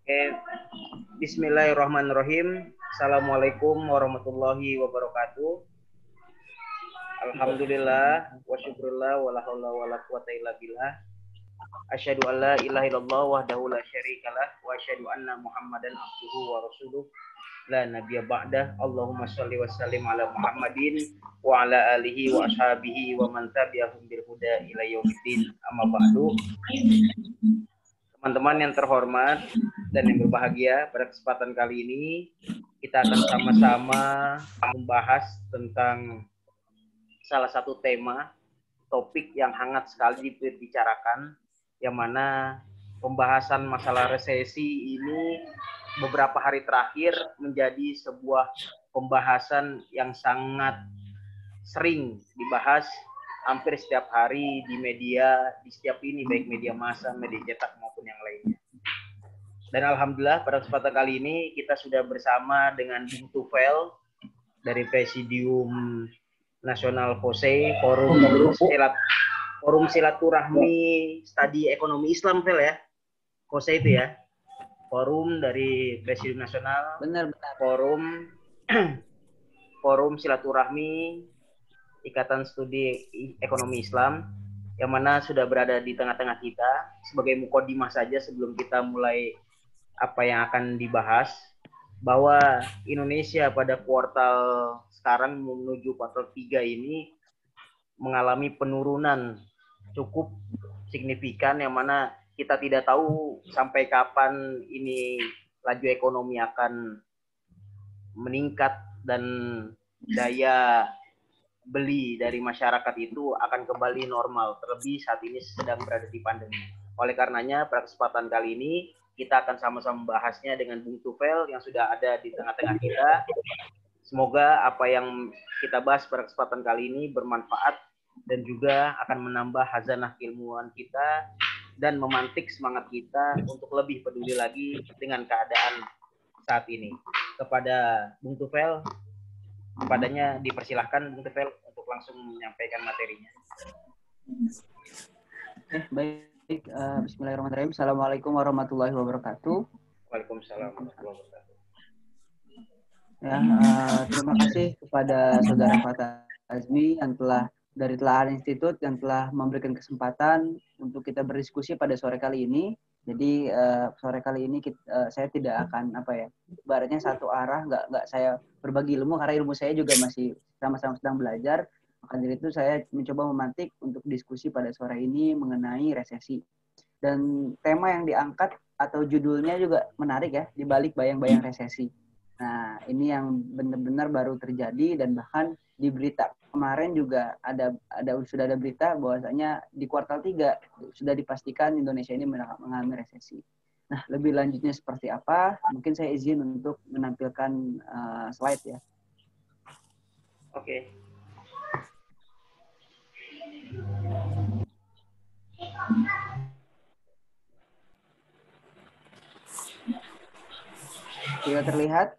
Oke, Bismillahirrahmanirrahim. Assalamualaikum warahmatullahi wabarakatuh. Alhamdulillah wa syukurillah wa la haula wa la quwata illa billah. Asyhadu an la ilaha illallah wahdahu la syarikalah wa asyhadu anna Muhammadan abduhu wa rasuluh la nabiyya ba'dah. Allahumma shalli wa sallim ala Muhammadin wa ala alihi wa ashabihi wa man tabi'ahum bil huda ila yaumiddin. Amma ba'du. Teman-teman yang terhormat dan yang berbahagia, pada kesempatan kali ini kita akan sama-sama membahas tentang salah satu tema, topik yang hangat sekali dibicarakan, yang mana pembahasan masalah resesi ini beberapa hari terakhir menjadi sebuah pembahasan yang sangat sering dibahas hampir setiap hari di media, di setiap ini, baik media massa, media cetak maupun yang lainnya. Dan alhamdulillah pada kesempatan kali ini kita sudah bersama dengan Bung Tufel dari Presidium Nasional FOSE, Forum Silaturahmi Studi Ekonomi Islam, Fel ya. FOSE itu ya. Forum dari Presidium Nasional. Benar. Forum Silaturahmi Ikatan Studi Ekonomi Islam, yang mana sudah berada di tengah-tengah kita. Sebagai mukadimah saja sebelum kita mulai apa yang akan dibahas, bahwa Indonesia pada kuartal sekarang menuju kuartal 3 ini mengalami penurunan cukup signifikan, yang mana kita tidak tahu sampai kapan ini laju ekonomi akan meningkat dan daya beli dari masyarakat itu akan kembali normal, terlebih saat ini sedang berada di pandemi. Oleh karenanya pada kesempatan kali ini kita akan sama-sama membahasnya dengan Bung Tufel yang sudah ada di tengah-tengah kita. Semoga apa yang kita bahas pada kesempatan kali ini bermanfaat dan juga akan menambah khazanah keilmuan kita dan memantik semangat kita untuk lebih peduli lagi dengan keadaan saat ini. Kepada Bung Tufel, kepadanya dipersilahkan Bung Tufel untuk langsung menyampaikan materinya. Baik. Bismillahirrahmanirrahim. Assalamualaikum warahmatullahi wabarakatuh. Waalaikumsalam warahmatullahi wabarakatuh. Ya, terima kasih kepada Saudara Fatah Azmi yang telah dari Telahan Institut yang telah memberikan kesempatan untuk kita berdiskusi pada sore kali ini. Jadi sore kali ini saya tidak akan ibaratnya satu arah, nggak saya berbagi ilmu karena ilmu saya juga masih sama-sama sedang belajar. Maka dari itu saya mencoba memantik untuk diskusi pada sore ini mengenai resesi. Dan tema yang diangkat atau judulnya juga menarik ya, di balik bayang-bayang resesi. Nah, ini yang benar-benar baru terjadi dan bahkan di berita kemarin juga sudah ada berita bahwasanya di kuartal 3 sudah dipastikan Indonesia ini mengalami resesi. Nah, lebih lanjutnya seperti apa? Mungkin saya izin untuk menampilkan slide ya. Oke. Sudah terlihat?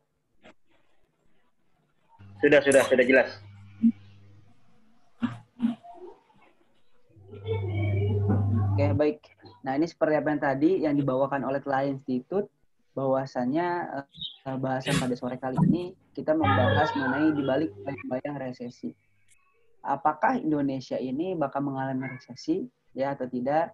Sudah jelas. Oke, baik. Nah, ini seperti apa yang tadi yang dibawakan oleh Telahan Institut, bahwasannya bahasan pada sore kali ini kita membahas mengenai dibalik bayang-bayang resesi. Apakah Indonesia ini bakal mengalami resesi ya atau tidak?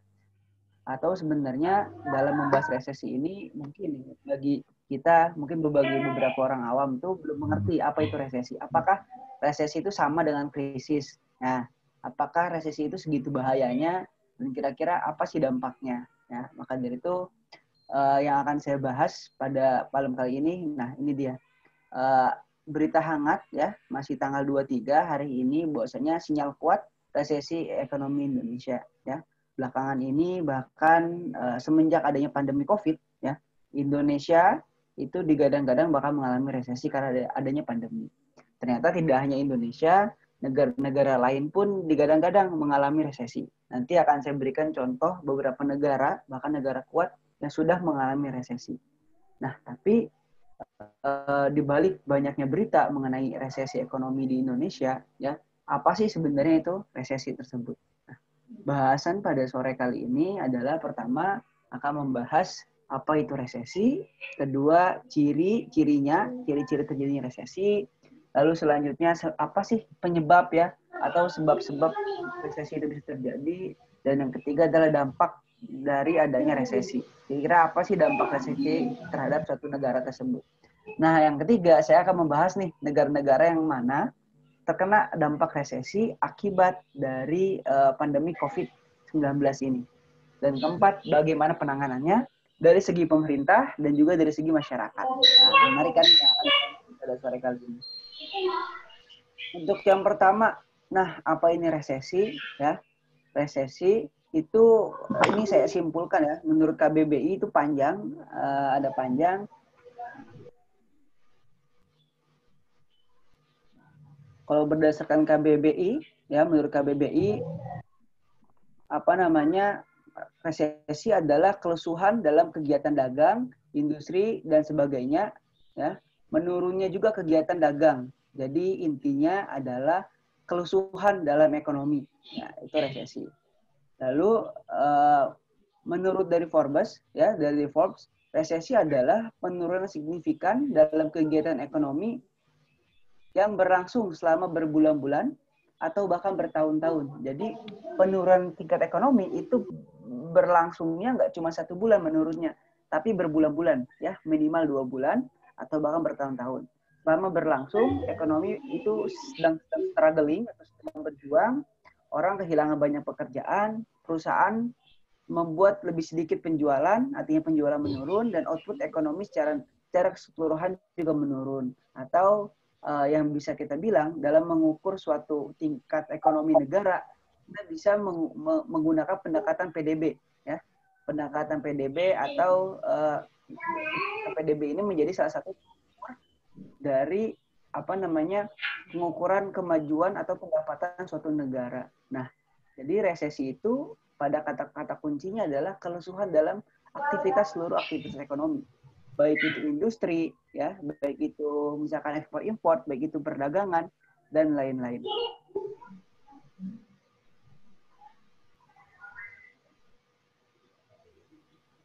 Atau sebenarnya dalam membahas resesi ini mungkin bagi kita, mungkin bagi beberapa orang awam tuh belum mengerti apa itu resesi. Apakah resesi itu sama dengan krisis? Nah, apakah resesi itu segitu bahayanya? Dan kira-kira apa sih dampaknya? Ya, maka dari itu yang akan saya bahas pada malam kali ini. Nah, ini dia. Berita hangat ya, masih tanggal 23 hari ini bahwasanya sinyal kuat resesi ekonomi Indonesia ya. Belakangan ini bahkan semenjak adanya pandemi Covid ya, Indonesia itu digadang-gadang bakal mengalami resesi karena adanya pandemi. Ternyata tidak hanya Indonesia, negara-negara lain pun digadang-gadang mengalami resesi. Nanti akan saya berikan contoh beberapa negara, bahkan negara kuat yang sudah mengalami resesi. Nah, tapi di balik banyaknya berita mengenai resesi ekonomi di Indonesia, ya, apa sih sebenarnya itu resesi tersebut? Nah, bahasan pada sore kali ini adalah pertama akan membahas apa itu resesi, kedua ciri-cirinya, ciri-ciri terjadinya resesi, lalu selanjutnya apa sih penyebab ya atau sebab-sebab resesi itu bisa terjadi, dan yang ketiga adalah dampak dari adanya resesi. Kira-kira apa sih dampak resesi terhadap suatu negara tersebut? Nah, yang ketiga saya akan membahas nih negara-negara yang mana terkena dampak resesi akibat dari pandemi COVID-19 ini. Dan keempat, bagaimana penanganannya dari segi pemerintah dan juga dari segi masyarakat. Nah, mari kan ya, pada sore kali ini. Untuk yang pertama, nah apa ini resesi? Ya, resesi itu ini saya simpulkan ya, menurut KBBI itu panjang, ada panjang. Kalau berdasarkan KBBI, ya menurut KBBI apa namanya resesi adalah kelesuan dalam kegiatan dagang, industri dan sebagainya, ya. Menurunnya juga kegiatan dagang. Jadi intinya adalah kelesuan dalam ekonomi. Ya, itu resesi. Lalu menurut dari Forbes, ya dari Forbes, resesi adalah penurunan signifikan dalam kegiatan ekonomi yang berlangsung selama berbulan-bulan atau bahkan bertahun-tahun. Jadi penurunan tingkat ekonomi itu berlangsungnya nggak cuma 1 bulan menurunnya, tapi berbulan-bulan, ya minimal 2 bulan atau bahkan bertahun-tahun. Selama berlangsung, ekonomi itu sedang struggling atau sedang berjuang, orang kehilangan banyak pekerjaan, perusahaan membuat lebih sedikit penjualan, artinya penjualan menurun, dan output ekonomi secara keseluruhan juga menurun. Atau yang bisa kita bilang dalam mengukur suatu tingkat ekonomi negara, kita bisa menggunakan pendekatan PDB, ya. Pendekatan PDB atau PDB ini menjadi salah satu dari apa namanya pengukuran kemajuan atau pendapatan suatu negara. Nah, jadi resesi itu pada kata-kata kuncinya adalah kelesuan dalam aktivitas seluruh aktivitas ekonomi. Baik itu industri, ya, baik itu misalkan ekspor import, baik itu perdagangan dan lain-lain.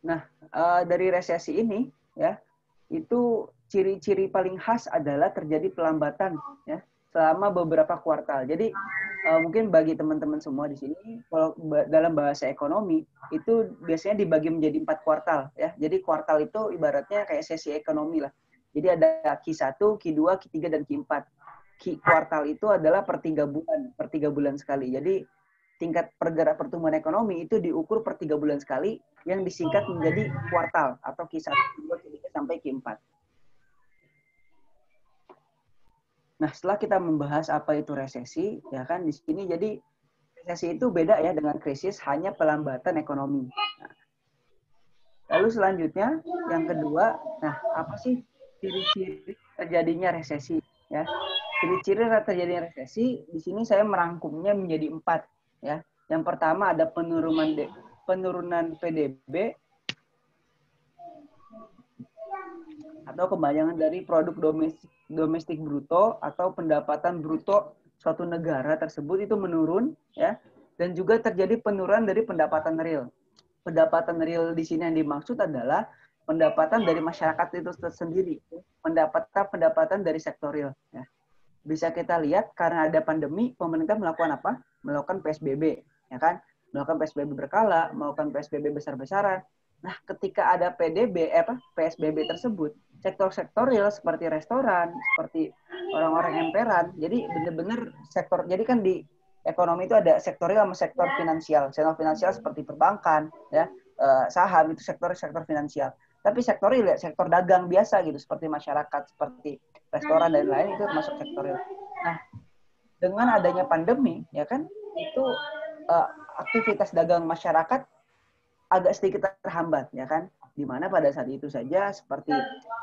Nah, dari resesi ini, ya, itu ciri-ciri paling khas adalah terjadi pelambatan, ya, selama beberapa kuartal. Jadi mungkin bagi teman-teman semua di sini, kalau dalam bahasa ekonomi itu biasanya dibagi menjadi 4 kuartal, ya. Jadi kuartal itu ibaratnya kayak sesi ekonomi lah. Jadi ada Q1, Q2, Q3 dan Q4. Kuartal itu adalah per 3 bulan sekali. Jadi tingkat pertumbuhan ekonomi itu diukur per 3 bulan sekali, yang disingkat menjadi kuartal atau Q1, Q2, Q3 sampai Q4. Nah, setelah kita membahas apa itu resesi, ya kan di sini jadi resesi itu beda ya dengan krisis, hanya pelambatan ekonomi. Nah, lalu selanjutnya yang kedua, nah apa sih ciri-ciri terjadinya resesi? Ya, ciri-ciri terjadinya resesi di sini saya merangkumnya menjadi 4. Ya, yang pertama ada penurunan PDB atau kebanyakan dari produk domestik bruto atau pendapatan bruto suatu negara tersebut itu menurun, ya, dan juga terjadi penurunan dari pendapatan real. Pendapatan real di sini yang dimaksud adalah pendapatan dari masyarakat itu sendiri, pendapatan dari sektor real. Ya. Bisa kita lihat karena ada pandemi, pemerintah melakukan apa? Melakukan PSBB, ya kan? Melakukan PSBB berkala, melakukan PSBB besar-besaran. Nah, ketika ada PSBB tersebut, sektor-sektor real seperti restoran, seperti orang-orang emperan, jadi benar-benar sektor, jadi kan di ekonomi itu ada sektor real sama sektor finansial. Sektor finansial seperti perbankan, ya, saham itu sektor finansial. Tapi sektor real, sektor dagang biasa gitu, seperti masyarakat, seperti restoran dan lain itu termasuk sektor real. Nah, dengan adanya pandemi, ya kan, itu aktivitas dagang masyarakat agak sedikit terhambat, ya kan, di mana pada saat itu saja seperti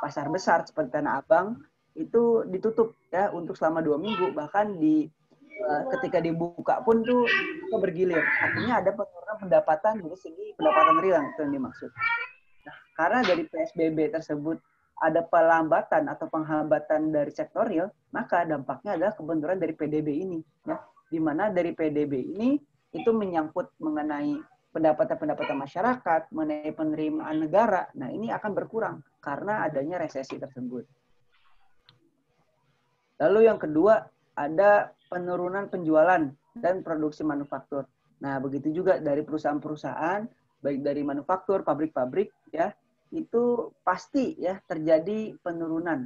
pasar besar seperti Tanah Abang itu ditutup ya untuk selama 2 minggu, bahkan ketika dibuka pun tuh bergilir. Artinya ada penurunan pendapatan dari segi pendapatan real itu yang dimaksud. Nah, karena dari PSBB tersebut ada pelambatan atau penghambatan dari sektor real, maka dampaknya adalah kebenturan dari PDB ini, ya, di mana dari PDB ini itu menyangkut mengenai pendapatan masyarakat, mengenai penerimaan negara, nah ini akan berkurang karena adanya resesi tersebut. Lalu yang kedua, ada penurunan penjualan dan produksi manufaktur. Nah, begitu juga dari perusahaan-perusahaan, baik dari manufaktur, pabrik-pabrik, ya, itu pasti ya terjadi penurunan.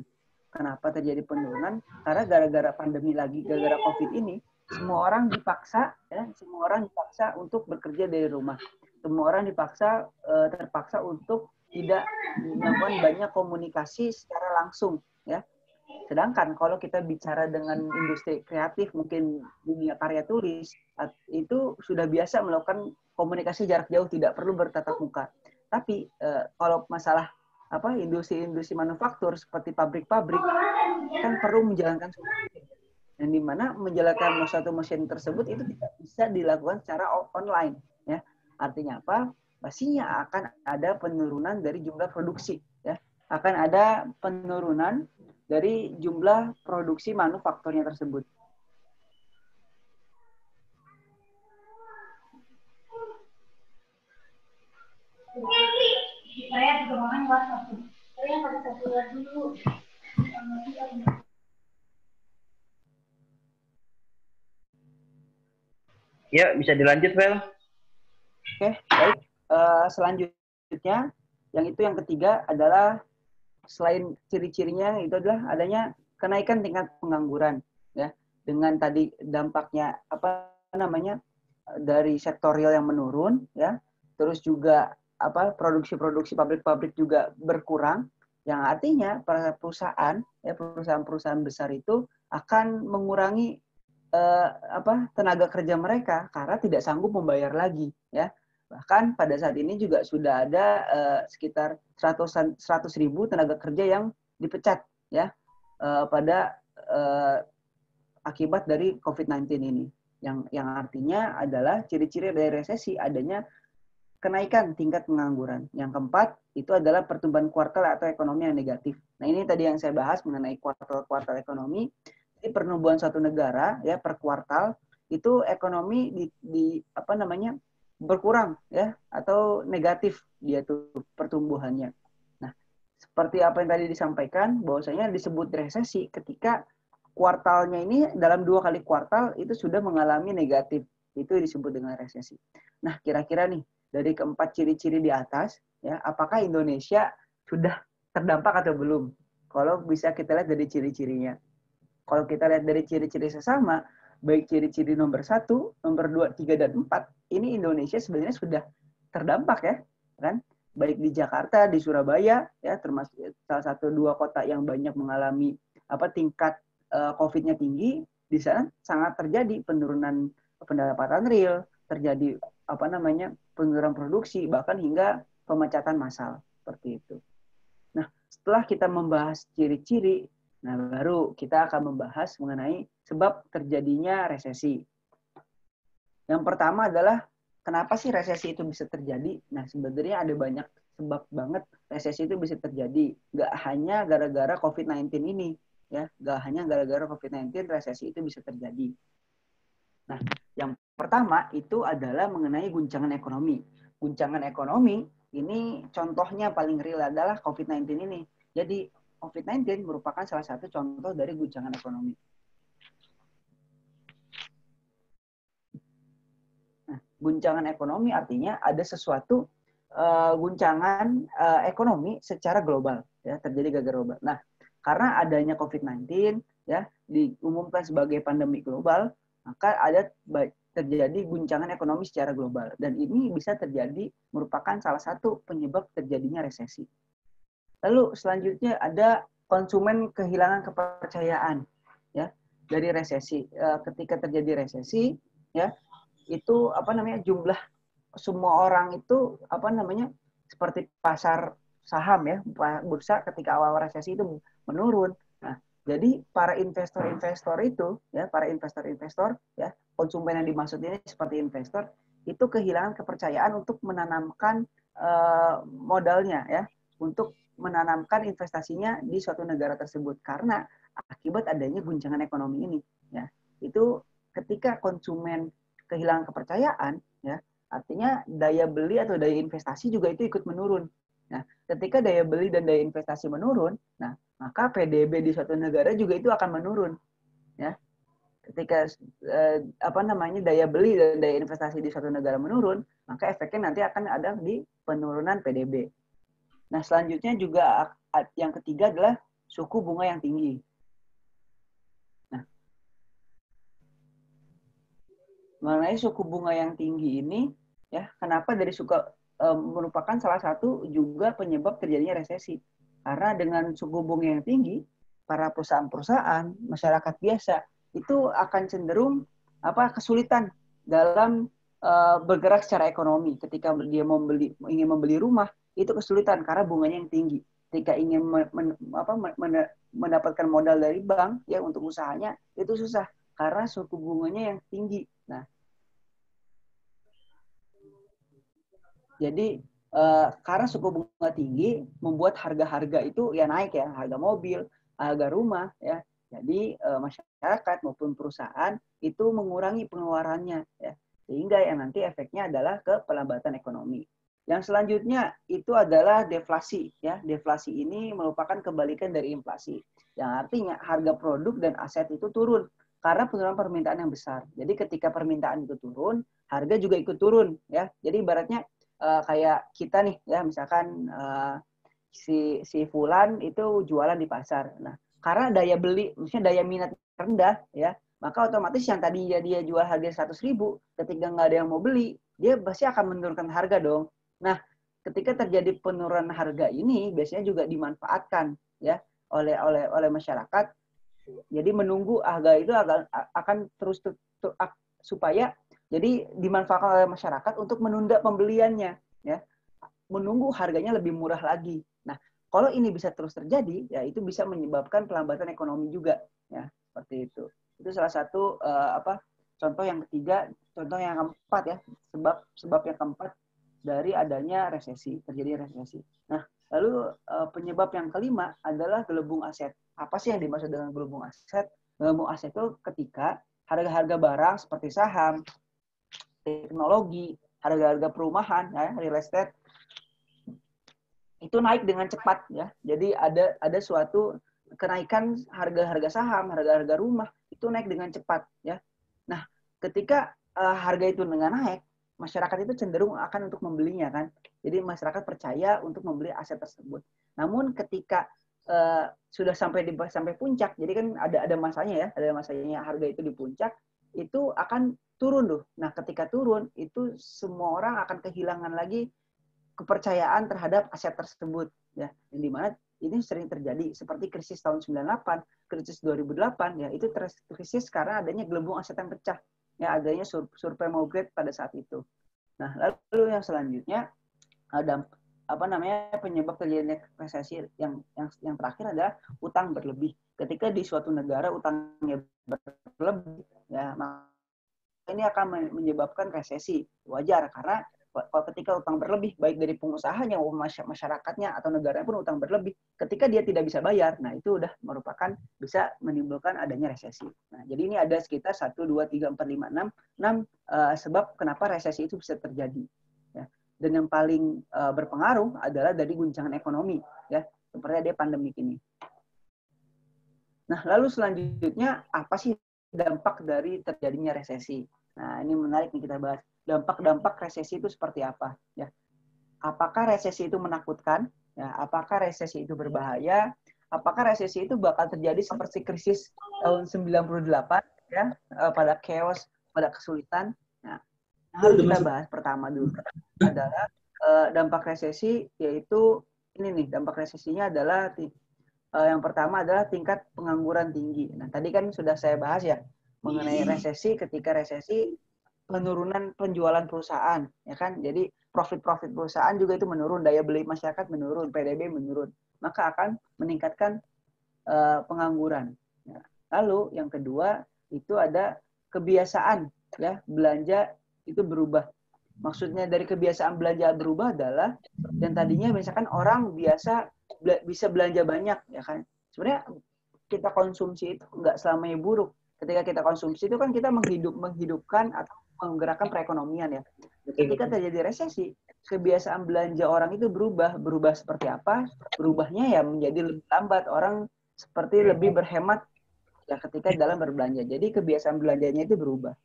Kenapa terjadi penurunan? Karena gara-gara pandemi lagi, gara-gara COVID ini, semua orang dipaksa untuk bekerja dari rumah. Semua orang terpaksa untuk tidak melakukan banyak komunikasi secara langsung, ya. Sedangkan kalau kita bicara dengan industri kreatif, mungkin dunia karya tulis, itu sudah biasa melakukan komunikasi jarak jauh, tidak perlu bertatap muka. Tapi kalau masalah industri-industri manufaktur seperti pabrik-pabrik kan perlu menjalankan suatu mesin. Dan di mana menjalankan suatu mesin tersebut itu tidak bisa dilakukan secara online, ya. Artinya apa? Pastinya akan ada penurunan dari jumlah produksi, ya. Akan ada penurunan dari jumlah produksi manufakturnya tersebut. Saya juga makan WhatsApp. Saya pada satu dulu. Ya, bisa dilanjut, Vel. Oke, baik. Selanjutnya, yang ketiga adalah selain ciri-cirinya itu adalah adanya kenaikan tingkat pengangguran, ya, dengan tadi dampaknya dari sektorial yang menurun, ya, terus juga produksi-produksi pabrik-pabrik juga berkurang, yang artinya para perusahaan-perusahaan besar itu akan mengurangi tenaga kerja mereka karena tidak sanggup membayar lagi, ya. Bahkan pada saat ini juga sudah ada sekitar 100.000 tenaga kerja yang dipecat, ya, pada akibat dari COVID-19 ini. Yang artinya adalah ciri-ciri dari resesi adanya kenaikan tingkat pengangguran. Yang keempat itu adalah pertumbuhan kuartal atau ekonomi yang negatif. Nah, ini tadi yang saya bahas mengenai kuartal-kuartal ekonomi. Jadi pertumbuhan suatu negara ya per kuartal itu ekonomi berkurang, ya, atau negatif dia tuh pertumbuhannya. Nah, seperti apa yang tadi disampaikan bahwasanya disebut resesi ketika kuartalnya ini dalam 2 kali kuartal itu sudah mengalami negatif. Itu disebut dengan resesi. Nah, kira-kira nih dari keempat ciri-ciri di atas, ya, apakah Indonesia sudah terdampak atau belum? Kalau bisa kita lihat dari ciri-cirinya. Kalau kita lihat dari ciri-ciri sesama, baik ciri-ciri nomor 1, nomor 2, 3, dan 4, ini Indonesia sebenarnya sudah terdampak, ya, kan? Baik di Jakarta, di Surabaya, ya, termasuk salah satu 2 kota yang banyak mengalami tingkat COVID-nya tinggi, di sana sangat terjadi penurunan pendapatan real, terjadi penurunan produksi, bahkan hingga pemecatan massal seperti itu. Nah, setelah kita membahas ciri-ciri, nah baru kita akan membahas mengenai sebab terjadinya resesi. Yang pertama adalah kenapa sih resesi itu bisa terjadi? Nah, sebenarnya ada banyak sebab banget resesi itu bisa terjadi. Nggak hanya gara-gara COVID-19 ini, ya, nggak hanya gara-gara COVID-19 resesi itu bisa terjadi. Nah, yang pertama itu adalah mengenai guncangan ekonomi. Guncangan ekonomi ini contohnya paling real adalah COVID-19 ini. Jadi COVID-19 merupakan salah satu contoh dari guncangan ekonomi. Nah, guncangan ekonomi artinya ada sesuatu guncangan ekonomi secara global, ya, terjadi gara-gara global. Nah, karena adanya COVID-19 ya diumumkan sebagai pandemi global, maka ada terjadi guncangan ekonomi secara global dan ini bisa terjadi merupakan salah satu penyebab terjadinya resesi. Lalu selanjutnya ada konsumen kehilangan kepercayaan, ya, dari resesi. Ketika terjadi resesi, ya, itu jumlah semua orang itu seperti pasar saham, ya, bursa ketika awal resesi itu menurun. Nah, jadi para investor-investor itu, ya, para investor-investor, ya, konsumen yang dimaksud ini seperti investor itu kehilangan kepercayaan untuk menanamkan modalnya, ya, untuk menanamkan investasinya di suatu negara tersebut karena akibat adanya guncangan ekonomi ini, ya. Itu ketika konsumen kehilangan kepercayaan, ya, artinya daya beli atau daya investasi juga itu ikut menurun. Nah, ketika daya beli dan daya investasi menurun, nah maka PDB di suatu negara juga itu akan menurun. Ya, ketika daya beli dan daya investasi di suatu negara menurun, maka efeknya nanti akan ada di penurunan PDB. Nah, selanjutnya juga yang ketiga adalah suku bunga yang tinggi. Nah, mengenai suku bunga yang tinggi ini, ya, kenapa dari merupakan salah satu juga penyebab terjadinya resesi. Karena dengan suku bunga yang tinggi, para perusahaan-perusahaan, masyarakat biasa itu akan cenderung kesulitan dalam bergerak secara ekonomi. Ketika dia ingin membeli rumah, itu kesulitan karena bunganya yang tinggi. Ketika ingin mendapatkan modal dari bank ya untuk usahanya, itu susah karena suku bunganya yang tinggi. Nah, jadi karena suku bunga tinggi membuat harga-harga itu ya naik ya, harga mobil, harga rumah ya. Jadi masyarakat maupun perusahaan itu mengurangi pengeluarannya ya. Sehingga yang nanti efeknya adalah ke pelambatan ekonomi. Yang selanjutnya itu adalah deflasi ya. Deflasi ini merupakan kebalikan dari inflasi. Yang artinya harga produk dan aset itu turun karena penurunan permintaan yang besar. Jadi ketika permintaan itu turun, harga juga ikut turun ya. Jadi ibaratnya kayak kita nih ya, misalkan si Fulan itu jualan di pasar. Nah, karena daya beli, maksudnya daya minat rendah ya, maka otomatis yang tadi dia jual harga 100.000, ketika nggak ada yang mau beli, dia pasti akan menurunkan harga dong. Nah, ketika terjadi penurunan harga ini biasanya juga dimanfaatkan ya oleh masyarakat. Jadi menunggu harga itu akan terus supaya jadi dimanfaatkan oleh masyarakat untuk menunda pembeliannya ya. Menunggu harganya lebih murah lagi. Nah, kalau ini bisa terus terjadi, ya itu bisa menyebabkan pelambatan ekonomi juga, ya seperti itu. Itu salah satu contoh yang ketiga, contoh yang keempat ya, sebab yang keempat dari adanya terjadi resesi. Nah, lalu penyebab yang kelima adalah gelembung aset. Apa sih yang dimaksud dengan gelembung aset? Gelembung aset itu ketika harga-harga barang seperti saham, teknologi, harga-harga perumahan, ya, real estate itu naik dengan cepat ya. Jadi ada suatu kenaikan harga-harga saham, harga-harga rumah itu naik dengan cepat ya. Nah, ketika harga itu dengan naik, masyarakat itu cenderung akan untuk membelinya kan. Jadi masyarakat percaya untuk membeli aset tersebut. Namun ketika sudah sampai puncak, jadi kan ada masanya ya, ada masanya harga itu di puncak, itu akan turun tuh. Nah, ketika turun itu semua orang akan kehilangan lagi kepercayaan terhadap aset tersebut ya, yang dimana ini sering terjadi seperti krisis tahun 98, krisis 2008 ya, itu krisis karena adanya gelembung aset yang pecah ya, adanya survei Mogret pada saat itu. Nah, lalu yang selanjutnya ada penyebab terjadinya resesi yang terakhir adalah utang berlebih. Ketika di suatu negara utangnya berlebih ya, maka ini akan menyebabkan resesi. Wajar karena kalau ketika utang berlebih, baik dari pengusahanya maupun masyarakatnya atau negaranya pun utang berlebih, ketika dia tidak bisa bayar, nah itu udah merupakan bisa menimbulkan adanya resesi. Nah, jadi ini ada sekitar 1, 2, 3, 4, 5, 6 sebab kenapa resesi itu bisa terjadi. Ya. Dan yang paling berpengaruh adalah dari guncangan ekonomi, ya, seperti ada pandemi ini. Nah, lalu selanjutnya apa sih dampak dari terjadinya resesi? Nah, ini menarik nih kita bahas. Dampak-dampak resesi itu seperti apa? Ya, apakah resesi itu menakutkan? Ya, apakah resesi itu berbahaya? Apakah resesi itu bakal terjadi seperti krisis tahun 98 ya, pada chaos, pada kesulitan? Nah, harus kita bahas pertama dulu adalah dampak resesi, yaitu ini nih, dampak resesinya adalah yang pertama adalah tingkat pengangguran tinggi. Nah, tadi kan sudah saya bahas ya mengenai resesi. Ketika resesi, penurunan penjualan perusahaan, ya kan? Jadi profit perusahaan juga itu menurun, daya beli masyarakat menurun, PDB menurun, maka akan meningkatkan pengangguran. Ya. Lalu yang kedua itu ada kebiasaan ya belanja itu berubah. Maksudnya dari kebiasaan belanja berubah adalah yang tadinya misalkan orang biasa bisa belanja banyak, ya kan? Sebenarnya kita konsumsi itu nggak selamanya buruk. Ketika kita konsumsi itu kan kita menghidupkan atau menggerakkan perekonomian ya. Ketika terjadi resesi, kebiasaan belanja orang itu berubah. Berubah seperti apa? Berubahnya ya menjadi lebih lambat. Orang seperti lebih berhemat ya ketika dalam berbelanja. Jadi kebiasaan belanjanya itu berubah.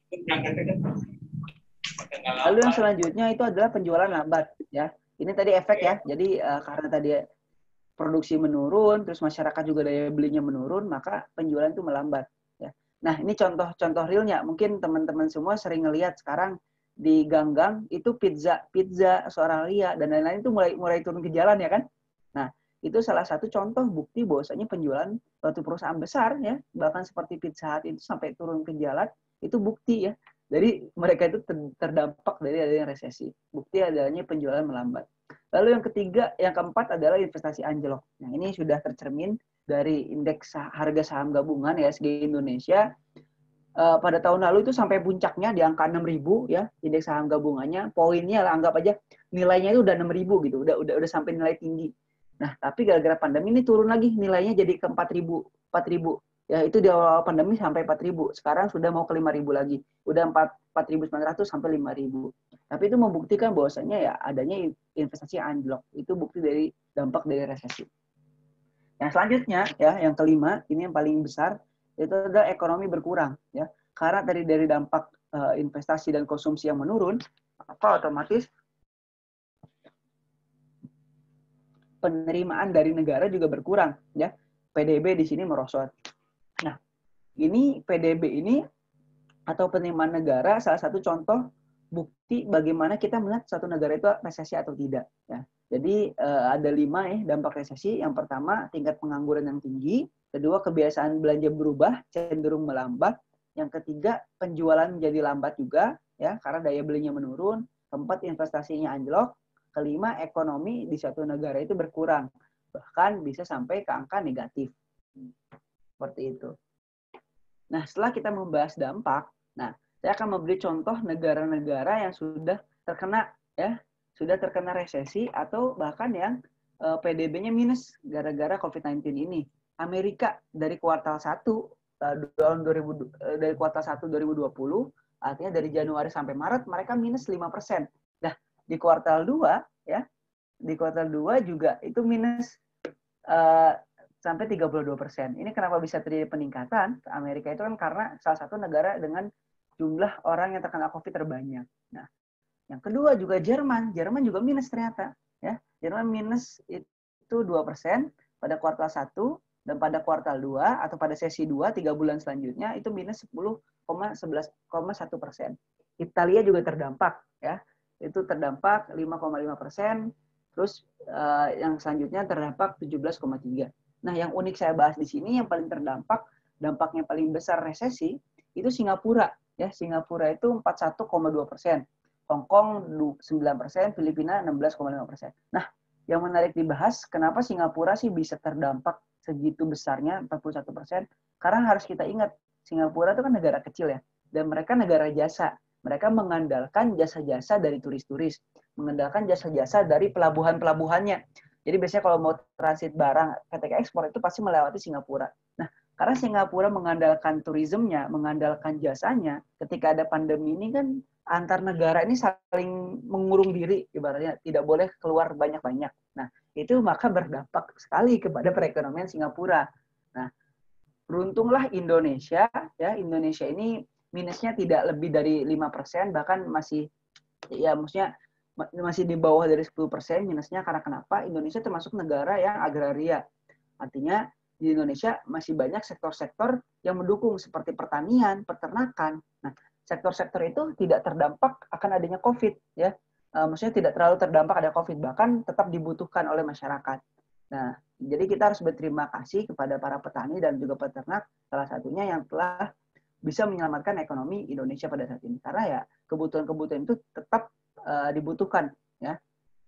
Lalu yang selanjutnya itu adalah penjualan lambat ya. Ini tadi efek ya. Jadi karena tadi produksi menurun, terus masyarakat juga daya belinya menurun, maka penjualan itu melambat ya. Nah, ini contoh realnya. Mungkin teman-teman semua sering ngelihat sekarang di gang-gang itu pizza Soralia dan lain-lain itu mulai turun ke jalan ya kan. Nah, itu salah satu contoh bukti bahwasanya penjualan suatu perusahaan besar ya, bahkan seperti Pizza Hut itu sampai turun ke jalan, itu bukti ya. Jadi mereka itu terdampak dari adanya resesi. Bukti adanya penjualan melambat. Lalu yang ketiga, yang keempat adalah investasi anjlok. Nah, ini sudah tercermin dari indeks harga saham gabungan ISG Indonesia. Pada tahun lalu itu sampai puncaknya di angka 6.000 ya, indeks saham gabungannya. Poinnya lah anggap aja nilainya itu udah 6.000 gitu, udah sampai nilai tinggi. Nah, tapi gara-gara pandemi ini turun lagi nilainya jadi ke 4.000. Ya, itu di awal pandemi sampai 4.000. Sekarang sudah mau ke 5.000 lagi. Udah 4.900 sampai 5.000. Tapi itu membuktikan bahwasanya ya adanya investasi anjlok. Itu bukti dari dampak dari resesi. Yang selanjutnya ya, yang kelima, ini yang paling besar, itu adalah ekonomi berkurang ya. Karena dari dampak investasi dan konsumsi yang menurun, maka otomatis penerimaan dari negara juga berkurang ya. PDB di sini merosot. Nah, ini PDB ini atau penerimaan negara salah satu contoh bukti bagaimana kita melihat satu negara itu resesi atau tidak ya. Jadi ada 5 dampak resesi. Yang pertama, tingkat pengangguran yang tinggi. Kedua, kebiasaan belanja berubah, cenderung melambat. Yang ketiga, penjualan menjadi lambat juga ya karena daya belinya menurun. Keempat, investasinya anjlok. Kelima, ekonomi di suatu negara itu berkurang. Bahkan bisa sampai ke angka negatif. Seperti itu. Nah, setelah kita membahas dampak, nah, saya akan memberi contoh negara-negara yang sudah terkena resesi atau bahkan yang PDB-nya minus gara-gara COVID-19 ini. Amerika dari kuartal 1 dari kuartal 1 2020, artinya dari Januari sampai Maret mereka minus 5%. Nah, di kuartal 2 ya, di kuartal 2 juga itu minus sampai 32%. Ini kenapa bisa terjadi peningkatan? Amerika itu kan karena salah satu negara dengan jumlah orang yang terkena COVID terbanyak. Nah, yang kedua juga Jerman. Jerman juga minus ternyata. Ya, Jerman minus itu 2% pada kuartal 1 dan pada kuartal 2 atau pada sesi 2, 3 bulan selanjutnya itu minus 10,1%. Italia juga terdampak. Ya, itu terdampak 5,5%. Terus yang selanjutnya terdampak 17,3%. Nah, yang unik saya bahas di sini yang paling terdampak, dampaknya paling besar resesi itu Singapura. Ya, Singapura itu 41,2%, Hong Kong 9%, Filipina 16,5%. Nah, yang menarik dibahas, kenapa Singapura sih bisa terdampak segitu besarnya 41%? Karena harus kita ingat, Singapura itu kan negara kecil ya, dan mereka negara jasa. Mereka mengandalkan jasa-jasa dari turis-turis, mengandalkan jasa-jasa dari pelabuhan-pelabuhannya. Jadi biasanya kalau mau transit barang ketika ekspor itu pasti melewati Singapura. Nah, karena Singapura mengandalkan turismenya, mengandalkan jasanya, ketika ada pandemi ini kan antar negara ini saling mengurung diri, ibaratnya tidak boleh keluar banyak-banyak. Nah, itu maka berdampak sekali kepada perekonomian Singapura. Nah, beruntunglah Indonesia, ya Indonesia ini minusnya tidak lebih dari 5%, bahkan masih ya maksudnya masih di bawah dari 10% minusnya. Karena kenapa? Indonesia termasuk negara yang agraria. Artinya di Indonesia masih banyak sektor-sektor yang mendukung seperti pertanian, peternakan. Nah, sektor-sektor itu tidak terdampak akan adanya COVID ya. Maksudnya tidak terlalu terdampak ada COVID, bahkan tetap dibutuhkan oleh masyarakat. Nah, jadi kita harus berterima kasih kepada para petani dan juga peternak, salah satunya yang telah bisa menyelamatkan ekonomi Indonesia pada saat ini. Karena ya kebutuhan-kebutuhan itu tetap dibutuhkan ya.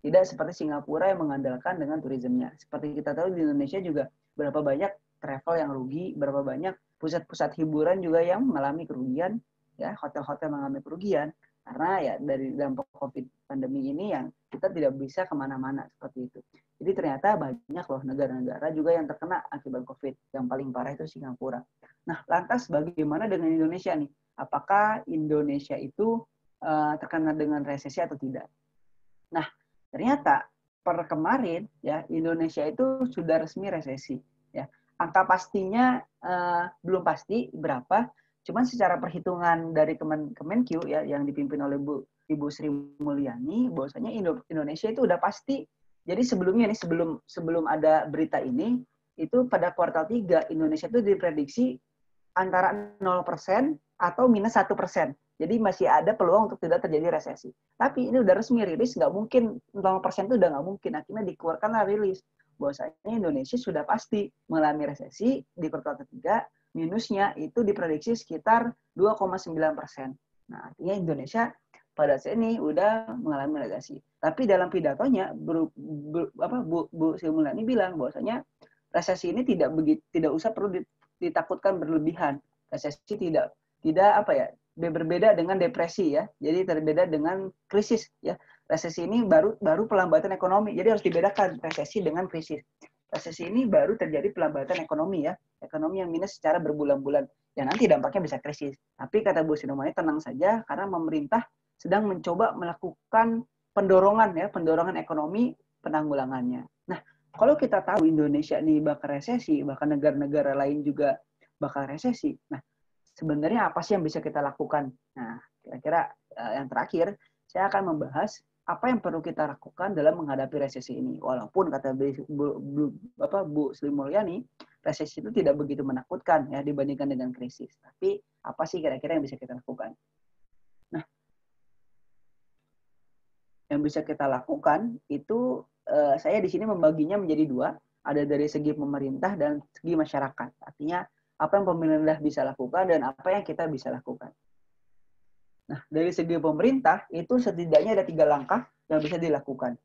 Tidak seperti Singapura yang mengandalkan dengan turismenya. Seperti kita tahu di Indonesia juga berapa banyak travel yang rugi, berapa banyak pusat-pusat hiburan juga yang mengalami kerugian, ya hotel-hotel mengalami kerugian karena ya dari dampak COVID pandemi ini yang kita tidak bisa kemana-mana seperti itu. Jadi ternyata banyak loh negara-negara juga yang terkena akibat COVID. Yang paling parah itu Singapura. Nah, lantas bagaimana dengan Indonesia nih? Apakah Indonesia itu terkena dengan resesi atau tidak. Nah, ternyata per kemarin ya Indonesia itu sudah resmi resesi ya. Angka pastinya belum pasti berapa, cuman secara perhitungan dari Kemenkyu ya yang dipimpin oleh Ibu Sri Mulyani, bahwasanya Indonesia itu udah pasti. Jadi sebelumnya nih sebelum ada berita ini, itu pada kuartal 3 Indonesia itu diprediksi antara 0% atau minus 1%. Jadi masih ada peluang untuk tidak terjadi resesi. Tapi ini udah resmi rilis, nggak mungkin 0% itu udah nggak mungkin. Akhirnya dikeluarkanlah rilis bahwasanya Indonesia sudah pasti mengalami resesi di kuartal ketiga, minusnya itu diprediksi sekitar 2,9%. Nah, artinya Indonesia pada saat ini udah mengalami resesi. Tapi dalam pidatonya, Bu Sri Mulyani bilang bahwasanya resesi ini tidak usah perlu ditakutkan berlebihan. Resesi tidak apa ya, berbeda dengan depresi ya. Jadi berbeda dengan krisis ya. Resesi ini baru pelambatan ekonomi. Jadi harus dibedakan resesi dengan krisis. Resesi ini baru terjadi pelambatan ekonomi ya. Ekonomi yang minus secara berbulan-bulan. Ya nanti dampaknya bisa krisis. Tapi kata Bu Sri Mulyani tenang saja karena pemerintah sedang mencoba melakukan pendorongan ekonomi penanggulangannya. Nah, kalau kita tahu Indonesia ini bakal resesi, bahkan negara-negara lain juga bakal resesi. Nah, sebenarnya apa sih yang bisa kita lakukan? Nah, kira-kira yang terakhir, saya akan membahas apa yang perlu kita lakukan dalam menghadapi resesi ini. Walaupun kata Bu Sri Mulyani, resesi itu tidak begitu menakutkan ya dibandingkan dengan krisis. Tapi apa sih kira-kira yang bisa kita lakukan? Nah, yang bisa kita lakukan itu saya di sini membaginya menjadi dua, ada dari segi pemerintah dan segi masyarakat. Artinya apa yang pemerintah bisa lakukan dan apa yang kita bisa lakukan. Nah, dari segi pemerintah itu setidaknya ada 3 langkah yang bisa dilakukan.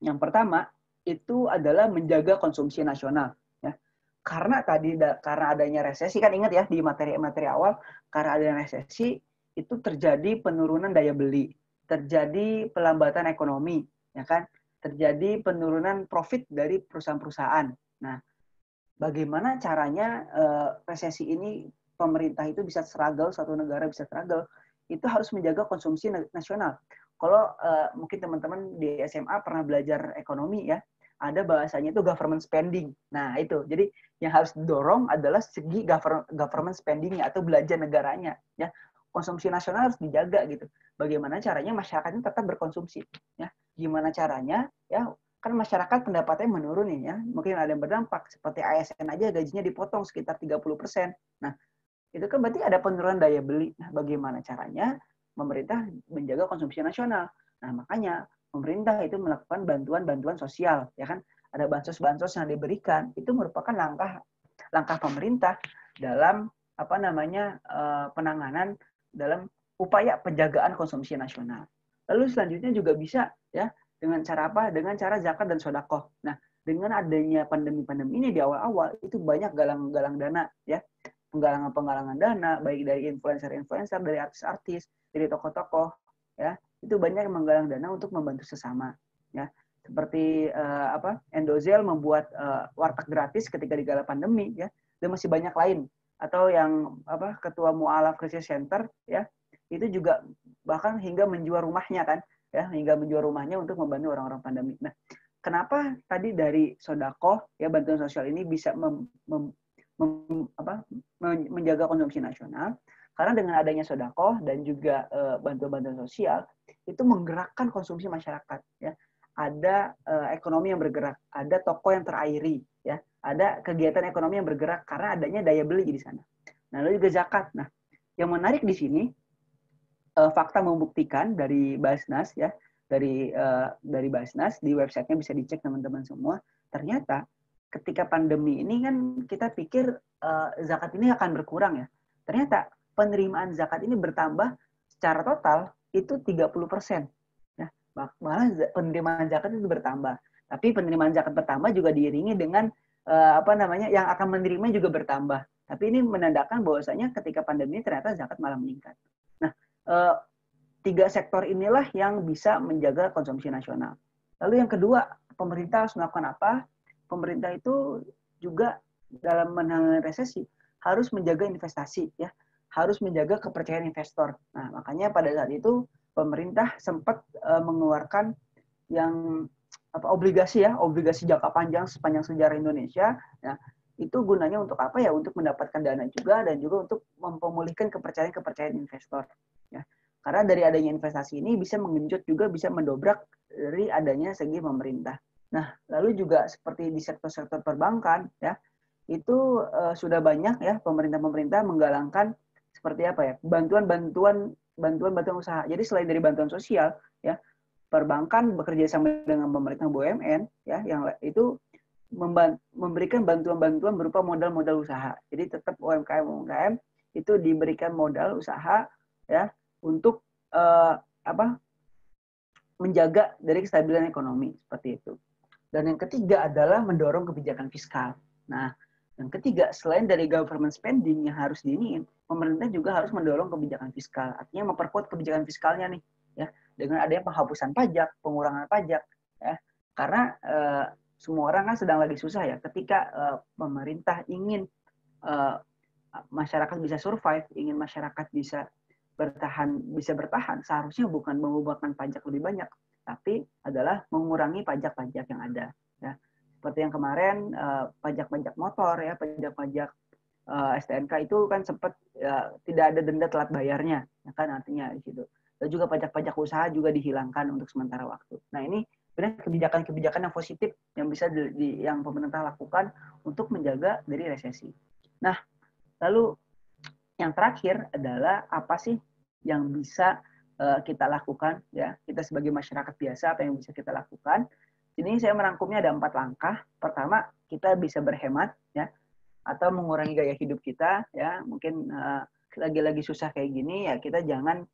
Yang pertama itu adalah menjaga konsumsi nasional. Ya. Karena adanya resesi, kan ingat ya di materi awal, karena adanya resesi itu terjadi penurunan daya beli, terjadi pelambatan ekonomi, ya kan, terjadi penurunan profit dari perusahaan-perusahaan. Nah, bagaimana caranya resesi ini pemerintah itu bisa struggle, suatu negara bisa struggle, itu harus menjaga konsumsi nasional. Kalau mungkin teman-teman di SMA pernah belajar ekonomi ya, ada bahasanya itu government spending. Nah itu, jadi yang harus didorong adalah segi government spending-nya atau belanja negaranya. Ya, konsumsi nasional harus dijaga gitu. Bagaimana caranya masyarakat ini tetap berkonsumsi? Ya, gimana caranya? Ya, kan masyarakat pendapatannya menurun nih ya. Mungkin ada yang berdampak seperti ASN aja gajinya dipotong sekitar 30%. Nah, itu kan berarti ada penurunan daya beli. Nah, bagaimana caranya pemerintah menjaga konsumsi nasional? Nah, makanya pemerintah itu melakukan bantuan sosial, ya kan? Ada bansos-bansos yang diberikan, itu merupakan langkah pemerintah dalam penanganan dalam upaya penjagaan konsumsi nasional. Lalu selanjutnya juga bisa ya dengan cara apa? Dengan cara zakat dan sedekah. Nah, dengan adanya pandemi ini di awal-awal itu banyak galang-galang dana ya. Penggalangan dana baik dari influencer, dari artis-artis, dari tokoh-tokoh ya. Itu banyak yang menggalang dana untuk membantu sesama ya. Seperti Endozel membuat warteg gratis ketika di kala pandemi ya. Dan masih banyak lain. Atau yang Ketua Mu'alaf Crisis Center ya, itu juga bahkan hingga menjual rumahnya kan ya, hingga menjual rumahnya untuk membantu orang-orang pandemi. Nah, kenapa tadi dari sodako ya, bantuan sosial ini bisa menjaga konsumsi nasional? Karena dengan adanya sodako dan juga bantuan-bantuan sosial itu menggerakkan konsumsi masyarakat ya. Ada ekonomi yang bergerak, ada toko yang terairi ya, ada kegiatan ekonomi yang bergerak karena adanya daya beli di sana. Nah, lalu juga zakat. Nah, yang menarik di sini fakta membuktikan dari Basnas ya, dari Basnas di websitenya bisa dicek teman-teman semua. Ternyata ketika pandemi ini kan kita pikir zakat ini akan berkurang ya. Ternyata penerimaan zakat ini bertambah secara total itu 30%. Ya, malah penerimaan zakat itu bertambah. Tapi penerimaan zakat bertambah juga diiringi dengan yang akan menerima juga bertambah. Tapi ini menandakan bahwasanya ketika pandemi ternyata zakat malah meningkat. Nah, 3 sektor inilah yang bisa menjaga konsumsi nasional. Lalu yang kedua, pemerintah harus melakukan apa? Pemerintah itu juga dalam menangani resesi harus menjaga investasi ya, harus menjaga kepercayaan investor. Nah, makanya pada saat itu pemerintah sempat mengeluarkan yang obligasi jangka panjang sepanjang sejarah Indonesia. Nah, itu gunanya untuk apa ya? Untuk mendapatkan dana juga dan juga untuk memulihkan kepercayaan investor. Ya. Karena dari adanya investasi ini bisa mengenjot juga bisa mendobrak dari adanya segi pemerintah. Nah, lalu juga seperti di sektor-sektor perbankan ya, itu sudah banyak ya pemerintah menggalangkan seperti apa ya? Bantuan usaha. Jadi selain dari bantuan sosial ya, perbankan bekerja sama dengan pemerintah BUMN ya yang itu memberikan bantuan-bantuan berupa modal-modal usaha. Jadi tetap UMKM itu diberikan modal usaha ya untuk menjaga dari kestabilan ekonomi seperti itu. Dan yang ketiga adalah mendorong kebijakan fiskal. Nah, yang ketiga selain dari government spending yang harus diiniin, pemerintah juga harus mendorong kebijakan fiskal. Artinya memperkuat kebijakan fiskalnya nih, ya, dengan adanya penghapusan pajak, pengurangan pajak, ya. Karena semua orang kan sedang lagi susah ya. Ketika pemerintah ingin masyarakat bisa survive, ingin masyarakat bisa bertahan, seharusnya bukan mengumpulkan pajak lebih banyak, tapi adalah mengurangi pajak-pajak yang ada. Ya. Seperti yang kemarin pajak-pajak motor ya, pajak-pajak STNK itu kan sempat tidak ada denda telat bayarnya, ya kan artinya di situ. Dan juga pajak-pajak usaha juga dihilangkan untuk sementara waktu. Nah ini benar kebijakan-kebijakan yang positif yang bisa yang pemerintah lakukan untuk menjaga dari resesi. Nah lalu yang terakhir adalah apa sih yang bisa kita lakukan ya, kita sebagai masyarakat biasa apa yang bisa kita lakukan. Ini saya merangkumnya ada 4 langkah. Pertama, kita bisa berhemat ya atau mengurangi gaya hidup kita ya. Mungkin lagi-lagi susah kayak gini ya kita jangan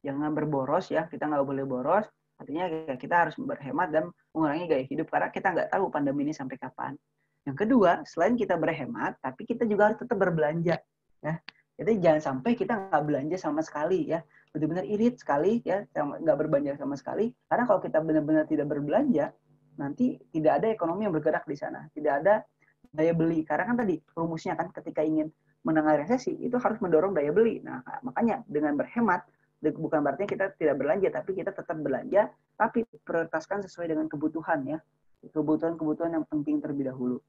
jangan berboros ya. Kita nggak boleh boros. Artinya ya, kita harus berhemat dan mengurangi gaya hidup karena kita nggak tahu pandemi ini sampai kapan. Yang kedua, selain kita berhemat, tapi kita juga harus tetap berbelanja. Ya. Jadi jangan sampai kita nggak belanja sama sekali ya, benar-benar irit sekali ya, nggak berbelanja sama sekali. Karena kalau kita benar-benar tidak berbelanja, nanti tidak ada ekonomi yang bergerak di sana, tidak ada daya beli. Karena kan tadi rumusnya kan ketika ingin menangani resesi itu harus mendorong daya beli. Nah makanya dengan berhemat bukan berarti kita tidak belanja, tapi kita tetap belanja, tapi prioritaskan sesuai dengan kebutuhan ya. Kebutuhan-kebutuhan yang penting terlebih dahulu.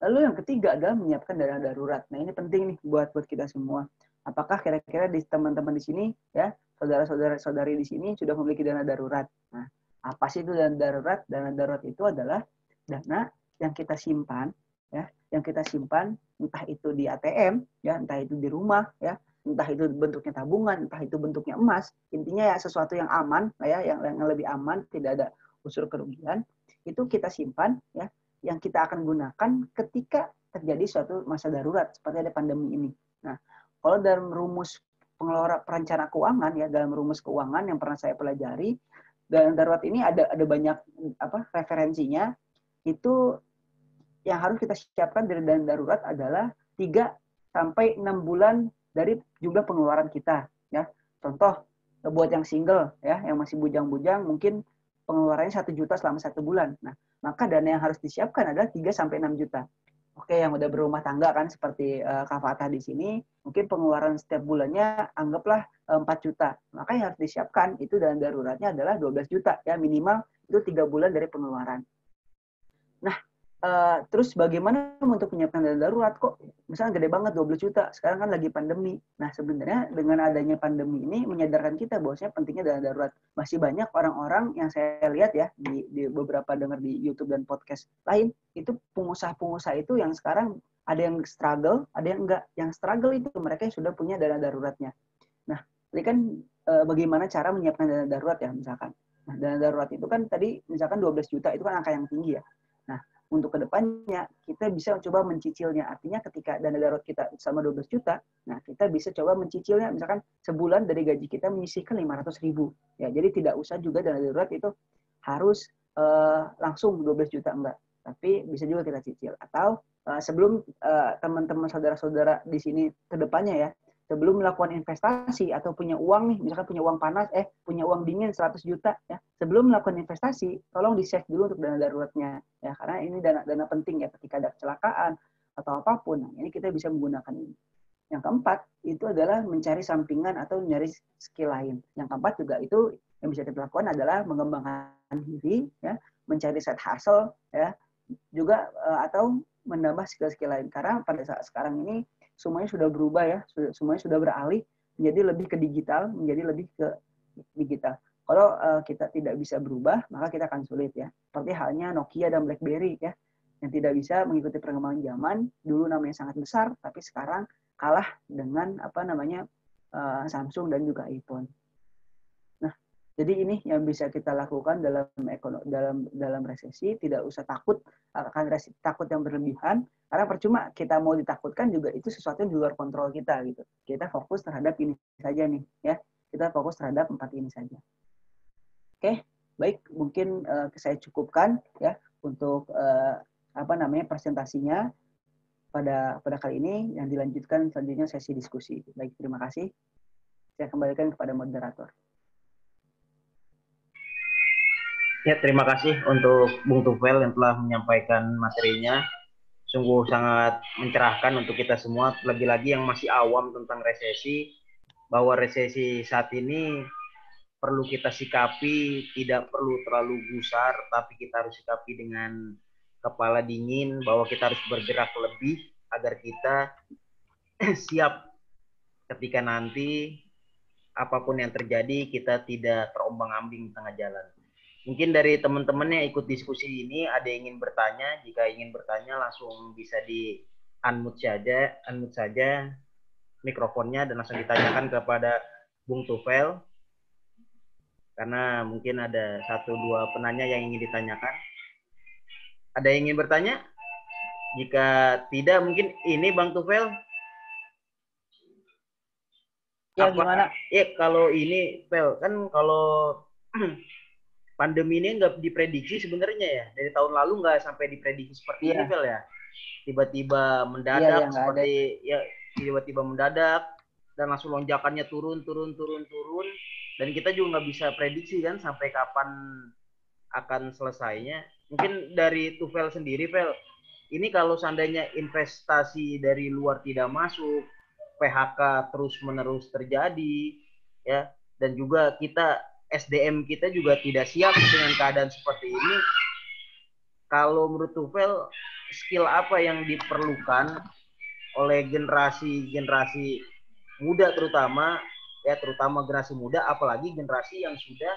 Lalu yang ketiga adalah menyiapkan dana darurat. Nah ini penting nih buat kita semua. Apakah kira-kira di teman-teman di sini ya saudara-saudari di sini sudah memiliki dana darurat? Nah apa sih itu dana darurat? Dana darurat itu adalah dana yang kita simpan ya, yang kita simpan entah itu di ATM ya, entah itu di rumah ya, entah itu bentuknya tabungan, entah itu bentuknya emas. Intinya ya sesuatu yang aman ya, yang lebih aman, tidak ada unsur kerugian. Itu kita simpan ya, yang kita akan gunakan ketika terjadi suatu masa darurat seperti ada pandemi ini. Nah, kalau dalam rumus pengelola perencana keuangan ya, dalam rumus keuangan yang pernah saya pelajari, dana darurat ini ada banyak referensinya. Itu yang harus kita siapkan dari dana darurat adalah 3 sampai 6 bulan dari jumlah pengeluaran kita ya. Contoh buat yang single ya, yang masih bujang-bujang mungkin pengeluarannya 1 juta selama 1 bulan. Nah, maka dana yang harus disiapkan adalah 3 sampai 6 juta. Oke, yang udah berumah tangga kan seperti Kak Fatah di sini, mungkin pengeluaran setiap bulannya anggaplah 4 juta. Maka yang harus disiapkan itu dana daruratnya adalah 12 juta ya, minimal itu 3 bulan dari pengeluaran. Nah, terus bagaimana untuk menyiapkan dana darurat? Kok misalnya gede banget 12 juta, sekarang kan lagi pandemi. Nah sebenarnya dengan adanya pandemi ini menyadarkan kita bahwasanya pentingnya dana darurat. Masih banyak orang-orang yang saya lihat ya di beberapa dengar di YouTube dan podcast lain, itu pengusaha-pengusaha itu yang sekarang ada yang struggle, ada yang enggak. Yang struggle itu mereka yang sudah punya dana daruratnya. Nah ini kan bagaimana cara menyiapkan dana darurat ya misalkan. Nah dana darurat itu kan tadi misalkan 12 juta itu kan angka yang tinggi ya. Nah untuk kedepannya kita bisa coba mencicilnya. Artinya ketika dana darurat kita sama 12 juta, nah kita bisa coba mencicilnya. Misalkan sebulan dari gaji kita menyisihkan 500.000. Ya, jadi tidak usah juga dana darurat itu harus langsung 12 juta enggak. Tapi bisa juga kita cicil. Atau sebelum teman-teman saudara-saudara di sini kedepannya ya, sebelum melakukan investasi atau punya uang nih, misalkan punya uang panas, punya uang dingin 100 juta ya. Sebelum melakukan investasi, tolong di-save dulu untuk dana daruratnya ya, karena ini dana penting ya ketika ada kecelakaan atau apapun. Nah, ini kita bisa menggunakan ini. Yang keempat itu adalah mencari sampingan atau mencari skill lain. Yang keempat juga itu yang bisa kita lakukan adalah mengembangkan diri, ya, mencari side hustle, ya, juga atau menambah skill-skill lain. Karena pada saat sekarang ini semuanya sudah berubah, ya, semuanya sudah beralih menjadi lebih ke digital, menjadi lebih ke digital. Kalau kita tidak bisa berubah, maka kita akan sulit, ya. Seperti halnya Nokia dan BlackBerry, ya, yang tidak bisa mengikuti perkembangan zaman. Dulu namanya sangat besar, tapi sekarang kalah dengan Samsung dan juga iPhone. Nah, jadi ini yang bisa kita lakukan dalam resesi. Tidak usah takut akan takut yang berlebihan, karena percuma kita mau ditakutkan juga itu sesuatu yang di luar kontrol kita gitu. Kita fokus terhadap ini saja nih, ya. Kita fokus terhadap 4 ini saja. Oke, baik, mungkin saya cukupkan, ya, untuk presentasinya pada kali ini. Yang dilanjutkan selanjutnya sesi diskusi. Baik, terima kasih. Saya kembalikan kepada moderator. Ya, terima kasih untuk Bung Tufel yang telah menyampaikan materinya. Sungguh sangat mencerahkan untuk kita semua, lagi-lagi yang masih awam tentang resesi, bahwa resesi saat ini perlu kita sikapi, tidak perlu terlalu gusar, tapi kita harus sikapi dengan kepala dingin, bahwa kita harus bergerak lebih agar kita siap ketika nanti apapun yang terjadi kita tidak terombang-ambing tengah jalan. Mungkin dari teman-teman yang ikut diskusi ini ada yang ingin bertanya. Jika ingin bertanya langsung bisa di unmute saja mikrofonnya dan langsung ditanyakan kepada Bung Tufel. Karena mungkin ada 1-2 penanya yang ingin ditanyakan. Ada yang ingin bertanya? Jika tidak, mungkin ini Bang Tufel. Ya, gimana? Ya, kalau ini, Pel, kan kalau pandemi ini nggak diprediksi sebenarnya, ya. Dari tahun lalu nggak sampai diprediksi seperti ini, Pel, ya. Tiba-tiba mendadak, tiba-tiba mendadak dan langsung lonjakannya turun. Dan kita juga nggak bisa prediksi kan sampai kapan akan selesainya. Mungkin dari Tufel sendiri, Pel, ini kalau seandainya investasi dari luar tidak masuk, PHK terus-menerus terjadi, ya, dan juga SDM kita juga tidak siap dengan keadaan seperti ini. Kalau menurut Tufel, skill apa yang diperlukan oleh generasi muda terutama generasi muda, apalagi generasi yang sudah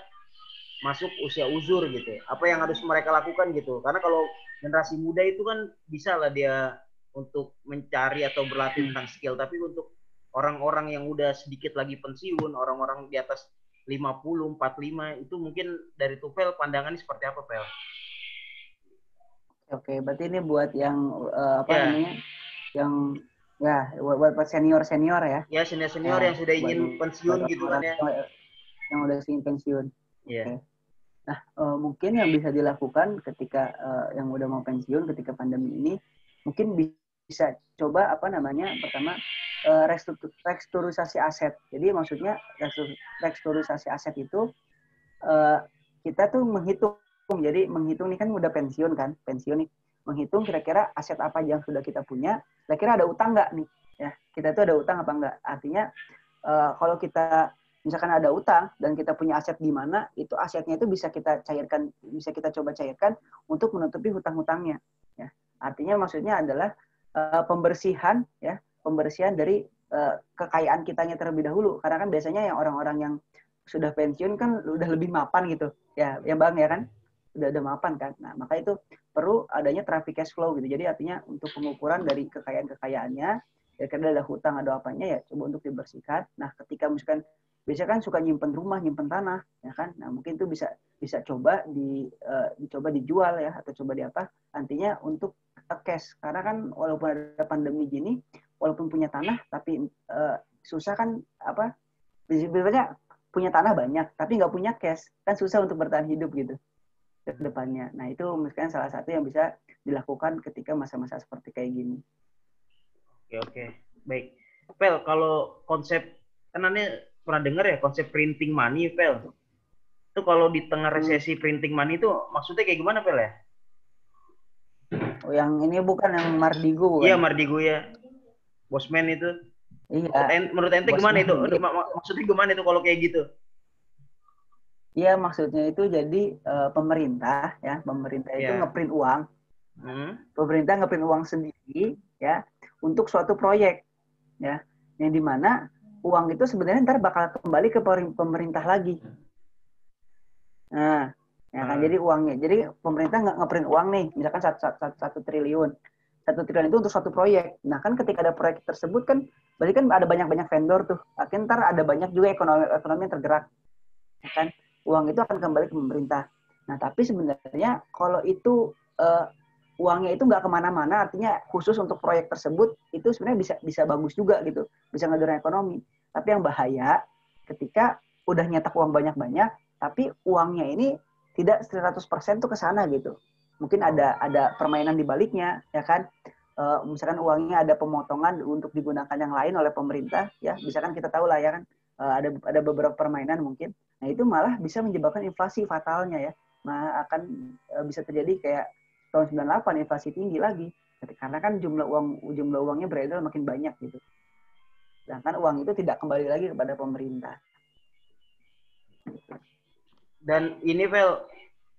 masuk usia uzur gitu. Apa yang harus mereka lakukan gitu? Karena kalau generasi muda itu kan bisa lah dia untuk mencari atau berlatih tentang skill, tapi untuk orang-orang yang udah sedikit lagi pensiun, orang-orang di atas 50, 45, itu mungkin dari Tufel pandangannya seperti apa, Pel? Oke, berarti ini buat yang yang buat senior ya? Ya, senior yang sudah ingin pensiun gitu kan, ya? Yang udah ingin pensiun. Iya. Okay. Nah, mungkin yang bisa dilakukan ketika yang udah mau pensiun ketika pandemi ini, mungkin bisa coba pertama restrukturisasi aset. Jadi maksudnya restrukturisasi aset itu kita tuh menghitung. Jadi menghitung nih kan udah pensiun nih, menghitung kira-kira aset apa yang sudah kita punya, kira-kira ada utang nggak nih, ya, kita tuh ada utang apa enggak. Artinya kalau kita misalkan ada utang dan kita punya aset di mana, itu asetnya itu bisa kita cairkan, bisa kita coba cairkan untuk menutupi hutang-hutangnya, ya. Artinya maksudnya adalah pembersihan dari kekayaan kitanya terlebih dahulu, karena kan biasanya yang orang-orang yang sudah pensiun kan udah lebih mapan gitu, ya Bang, ya kan, udah mapan kan. Nah, maka itu perlu adanya traffic cash flow gitu. Jadi artinya untuk pengukuran dari kekayaannya, kira-kira ada hutang, ada apanya, ya coba untuk dibersihkan. Nah, ketika misalkan biasanya kan suka nyimpen rumah, nyimpen tanah, ya kan. Nah, mungkin itu bisa coba dicoba dijual, ya, atau coba nantinya untuk cash. Karena kan walaupun ada pandemi gini, walaupun punya tanah tapi susah kan biasanya punya tanah banyak tapi nggak punya cash, kan susah untuk bertahan hidup gitu ke depannya. Nah, itu mungkin salah satu yang bisa dilakukan ketika masa-masa seperti kayak gini. Oke. Baik. Pel, kalau konsep, kan Anda pernah dengar ya konsep printing money, Pel? Itu kalau di tengah resesi printing money itu maksudnya kayak gimana, Pel, ya? yang ini bukan yang Mardigo Iya, bukan? Mardigo ya. Bosman itu. Iya, Menurut ente gimana itu? Bosman. Maksudnya gimana itu kalau kayak gitu? Iya, maksudnya itu jadi pemerintah ya, pemerintah itu Ya. ngeprint uang. Pemerintah ngeprint uang sendiri ya untuk suatu proyek ya, yang dimana uang itu sebenarnya ntar bakal kembali ke pemerintah lagi. Nah, ya kan jadi uangnya. Jadi pemerintah nggak ngeprint uang nih, misalkan 1 triliun. 1 triliun itu untuk suatu proyek. Nah kan ketika ada proyek tersebut kan, berarti kan ada banyak-banyak vendor tuh. Akhirnya ntar ada banyak juga ekonomi yang tergerak. Ya kan? Uang itu akan kembali ke pemerintah. Nah tapi sebenarnya kalau itu uangnya itu nggak kemana-mana, artinya khusus untuk proyek tersebut, itu sebenarnya bisa bagus juga gitu. Bisa ngedorong ekonomi. Tapi yang bahaya ketika udah nyetak uang banyak-banyak, tapi uangnya ini tidak 100% tuh ke sana gitu. Mungkin ada permainan di baliknya, ya kan? Misalkan uangnya ada pemotongan untuk digunakan yang lain oleh pemerintah, ya. Misalkan kita tahu lah ya kan, ada beberapa permainan mungkin. Nah itu malah bisa menyebabkan inflasi fatalnya ya. Nah akan bisa terjadi kayak tahun 98 inflasi tinggi lagi. Karena kan jumlah uangnya beredar makin banyak gitu. Sedangkan uang itu tidak kembali lagi kepada pemerintah. Dan ini Vel,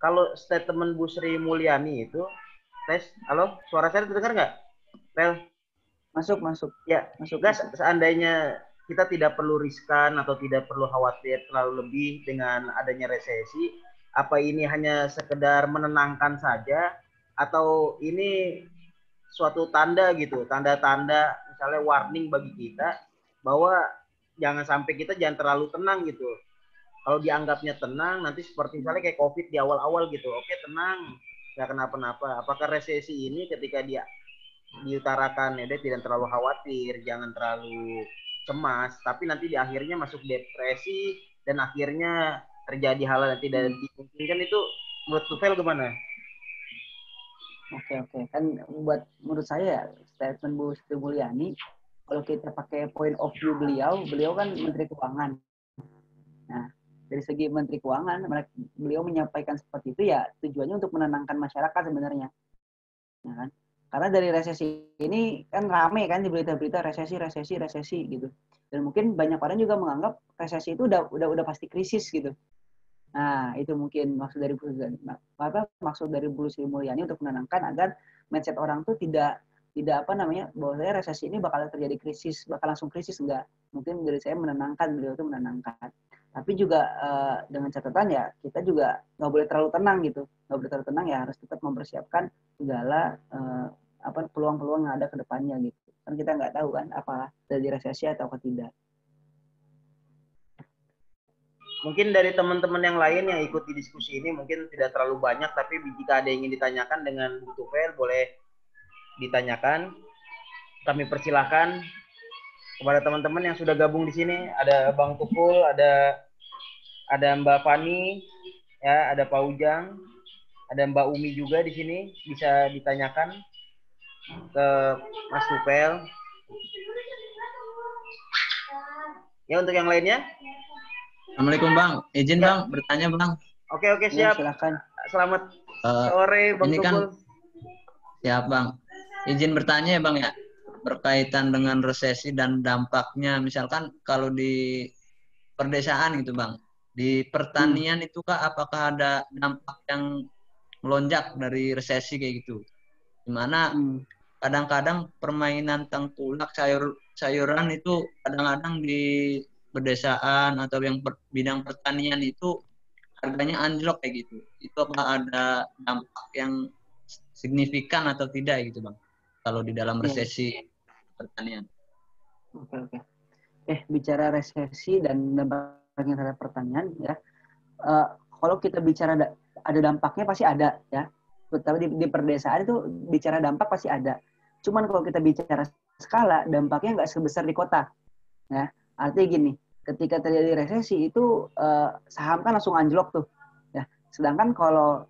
kalau statement Bu Sri Mulyani itu, halo, suara saya terdengar nggak, Vel? Masuk. Ya, masuk. Seandainya kita tidak perlu riskan atau tidak perlu khawatir terlalu lebih dengan adanya resesi, apa ini hanya sekedar menenangkan saja, atau ini suatu tanda gitu, tanda-tanda misalnya warning bagi kita bahwa jangan sampai kita jangan terlalu tenang gitu. Kalau dianggapnya tenang, nanti seperti misalnya kayak COVID di awal-awal gitu. Oke, tenang, nggak kenapa-napa. Apakah resesi ini ketika dia diutarakan, ya dia tidak terlalu khawatir, jangan terlalu cemas, tapi nanti di akhirnya masuk depresi dan akhirnya terjadi hal yang tidak dimungkinkan, itu menurut Tufel gimana? Oke. Kan menurut saya statement Bu Sri Mulyani, kalau kita pakai point of view beliau kan Menteri Keuangan. Nah, dari segi Menteri Keuangan, beliau menyampaikan seperti itu ya tujuannya untuk menenangkan masyarakat sebenarnya. Ya kan? Karena dari resesi ini kan rame kan di berita-berita resesi gitu. Dan mungkin banyak orang juga menganggap resesi itu udah pasti krisis gitu. Nah, itu mungkin maksud dari Bu Sri Mulyani untuk menenangkan agar mindset orang tuh tidak bahwasanya resesi ini bakal terjadi krisis, bakal langsung krisis, enggak. Mungkin dari saya menenangkan, beliau itu menenangkan. Tapi juga dengan catatan ya kita juga nggak boleh terlalu tenang gitu. Nggak boleh terlalu tenang, ya harus tetap mempersiapkan segala peluang-peluang yang ada ke depannya gitu. Kan kita nggak tahu kan apa terjadi resesi atau tidak. Mungkin dari teman-teman yang lain yang ikut di diskusi ini mungkin tidak terlalu banyak, tapi jika ada yang ingin ditanyakan dengan Bu Tufel, boleh ditanyakan. Kami persilahkan kepada teman-teman yang sudah gabung di sini. Ada Bang Tukul, ada Mbak Fani, ya, ada Pak Ujang, ada Mbak Umi juga di sini, bisa ditanyakan ke Mas Tufel. Ya, untuk yang lainnya. Assalamualaikum Bang, izin ya. Bang bertanya Bang. Oke siap. Ya, silakan. Selamat sore Bang ini Tukul. Kan siap Bang. Izin bertanya ya Bang ya, berkaitan dengan resesi dan dampaknya, misalkan kalau di perdesaan gitu Bang, di pertanian itu Kak, apakah ada dampak yang melonjak dari resesi kayak gitu? Dimana kadang-kadang permainan tengkulak sayuran itu kadang-kadang di pedesaan atau yang bidang pertanian itu harganya anjlok kayak gitu. Itu apa ada dampak yang signifikan atau tidak gitu Bang, kalau di dalam resesi pertanian? Oke. Bicara resesi dan dampaknya terhadap pertanian ya, kalau kita bicara ada dampaknya pasti ada ya. Tapi di perdesaan itu bicara dampak pasti ada. Cuman kalau kita bicara skala, dampaknya nggak sebesar di kota ya. Artinya gini, ketika terjadi resesi itu saham kan langsung anjlok tuh ya. Sedangkan kalau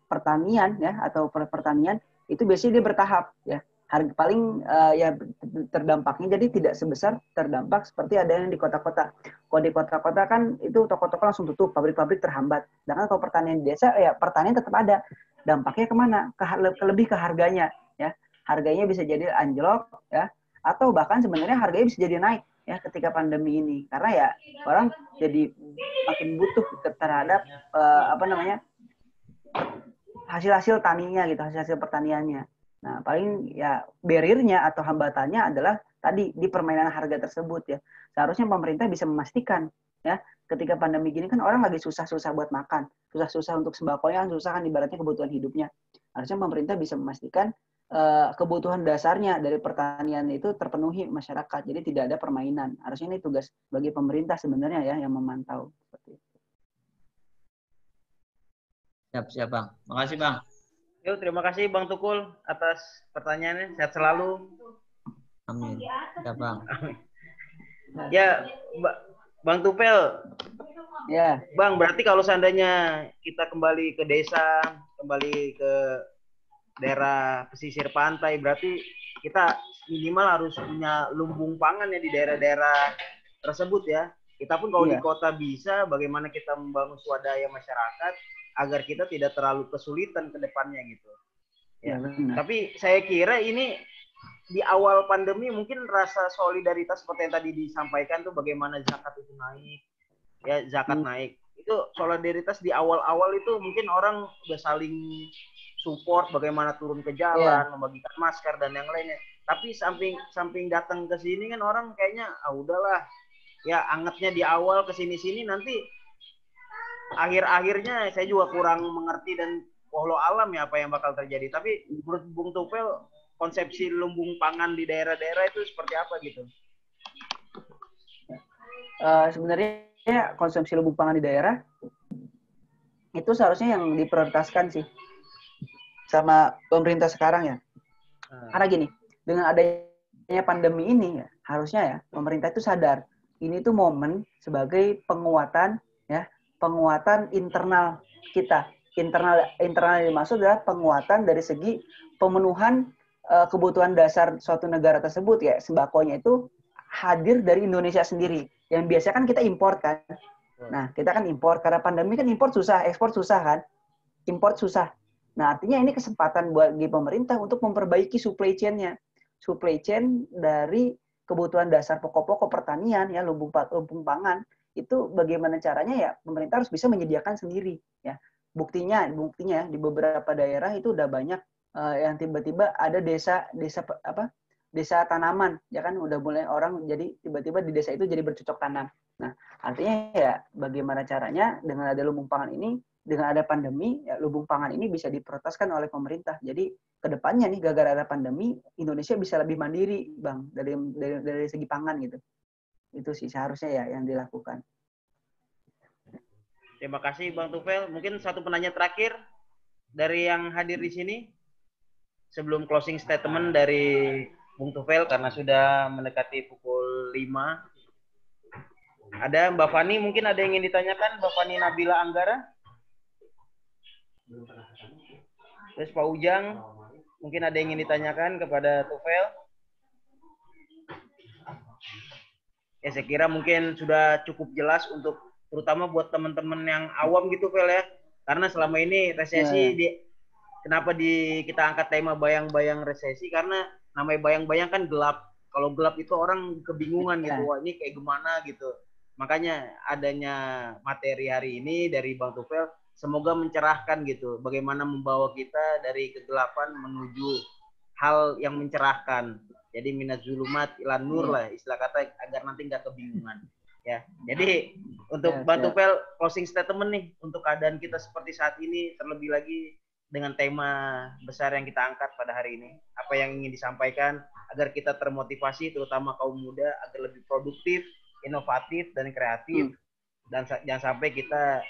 pertanian ya, atau pertanian itu biasanya dia bertahap ya. harga paling ya terdampaknya jadi tidak sebesar terdampak seperti ada yang di kota-kota. Kalau di kota-kota kan itu toko-toko langsung tutup, pabrik-pabrik terhambat. Sedangkan kalau pertanian di desa ya pertanian tetap ada. Dampaknya kemana? Lebih ke harganya ya. Harganya bisa jadi anjlok ya, atau bahkan sebenarnya harganya bisa jadi naik ya ketika pandemi ini. Karena ya orang jadi makin butuh terhadap hasil-hasil taninya gitu, hasil-hasil pertaniannya. Nah, paling ya barrier-nya atau hambatannya adalah tadi di permainan harga tersebut ya. Seharusnya pemerintah bisa memastikan ya, ketika pandemi gini kan orang lagi susah-susah buat makan, susah-susah untuk sembakonya, susah kan ibaratnya kebutuhan hidupnya. Harusnya pemerintah bisa memastikan kebutuhan dasarnya dari pertanian itu terpenuhi masyarakat. Jadi tidak ada permainan. Harusnya ini tugas bagi pemerintah sebenarnya ya yang memantau seperti itu. Siap, Bang. Makasih, Bang. Yuk, terima kasih Bang Tukul atas pertanyaannya. Sehat selalu. Amin. Siap, Bang. Ya, Bang Tupel. Ya. Bang, berarti kalau seandainya kita kembali ke desa, kembali ke daerah pesisir pantai, berarti kita minimal harus punya lumbung pangan ya di daerah-daerah tersebut ya. Kita pun kalau di kota bisa, bagaimana kita membangun swadaya masyarakat agar kita tidak terlalu kesulitan ke depannya gitu. Ya. Tapi saya kira ini di awal pandemi mungkin rasa solidaritas seperti yang tadi disampaikan tuh bagaimana zakat itu naik, ya zakat naik. Itu solidaritas di awal-awal itu mungkin orang udah saling support bagaimana turun ke jalan, membagikan masker dan yang lainnya. Tapi samping datang ke sini kan orang kayaknya udahlah, ya angetnya di awal ke sini-sini nanti akhir-akhirnya saya juga kurang mengerti dan wallahu alam ya apa yang bakal terjadi. Tapi menurut Bung Tupel konsepsi lumbung pangan di daerah-daerah itu seperti apa gitu? Sebenarnya konsumsi lumbung pangan di daerah itu seharusnya yang diprioritaskan sih sama pemerintah sekarang ya. Karena gini, dengan adanya pandemi ini ya harusnya ya pemerintah itu sadar ini tuh momen sebagai penguatan internal kita. Internal yang dimaksud adalah penguatan dari segi pemenuhan kebutuhan dasar suatu negara tersebut ya. Sembakonya itu hadir dari Indonesia sendiri. Yang biasanya kan kita import kan. Nah, kita kan import karena pandemi kan import susah, ekspor susah kan. Import susah. Nah, artinya ini kesempatan bagi pemerintah untuk memperbaiki supply chain-nya. Supply chain dari kebutuhan dasar pokok-pokok pertanian ya, lumbung pangan. Itu bagaimana caranya ya pemerintah harus bisa menyediakan sendiri ya. Buktinya di beberapa daerah itu udah banyak yang tiba-tiba ada desa tanaman ya kan, udah mulai orang jadi tiba-tiba di desa itu jadi bercocok tanam. Nah, artinya ya bagaimana caranya dengan ada lumbung pangan ini, dengan ada pandemi ya, lumbung pangan ini bisa diprioritaskan oleh pemerintah. Jadi kedepannya nih gara-gara ada pandemi Indonesia bisa lebih mandiri Bang dari segi pangan gitu. Itu sih seharusnya ya yang dilakukan. Terima kasih Bang Tufel. Mungkin satu penanya terakhir dari yang hadir di sini sebelum closing statement dari Bung Tufel karena sudah mendekati pukul 5. Ada Mbak Fani, mungkin ada yang ingin ditanyakan, Mbak Fani Nabila Anggara. Terus Pak Ujang, mungkin ada yang ingin ditanyakan kepada Tufel. Ya saya kira mungkin sudah cukup jelas untuk terutama buat teman-teman yang awam gitu Fel ya. Karena selama ini resesi kenapa kita angkat tema bayang-bayang resesi karena namanya bayang-bayang kan gelap. Kalau gelap itu orang kebingungan gitu. Wah, ini kayak gimana gitu. Makanya adanya materi hari ini dari Bang Tufel semoga mencerahkan gitu. Bagaimana membawa kita dari kegelapan menuju hal yang mencerahkan. Jadi minaz zulumat ilan nur lah istilah kata agar nanti nggak kebingungan. Ya, jadi untuk Bang Tufel closing statement nih untuk keadaan kita seperti saat ini, terlebih lagi dengan tema besar yang kita angkat pada hari ini, apa yang ingin disampaikan agar kita termotivasi, terutama kaum muda agar lebih produktif, inovatif dan kreatif, dan jangan sampai kita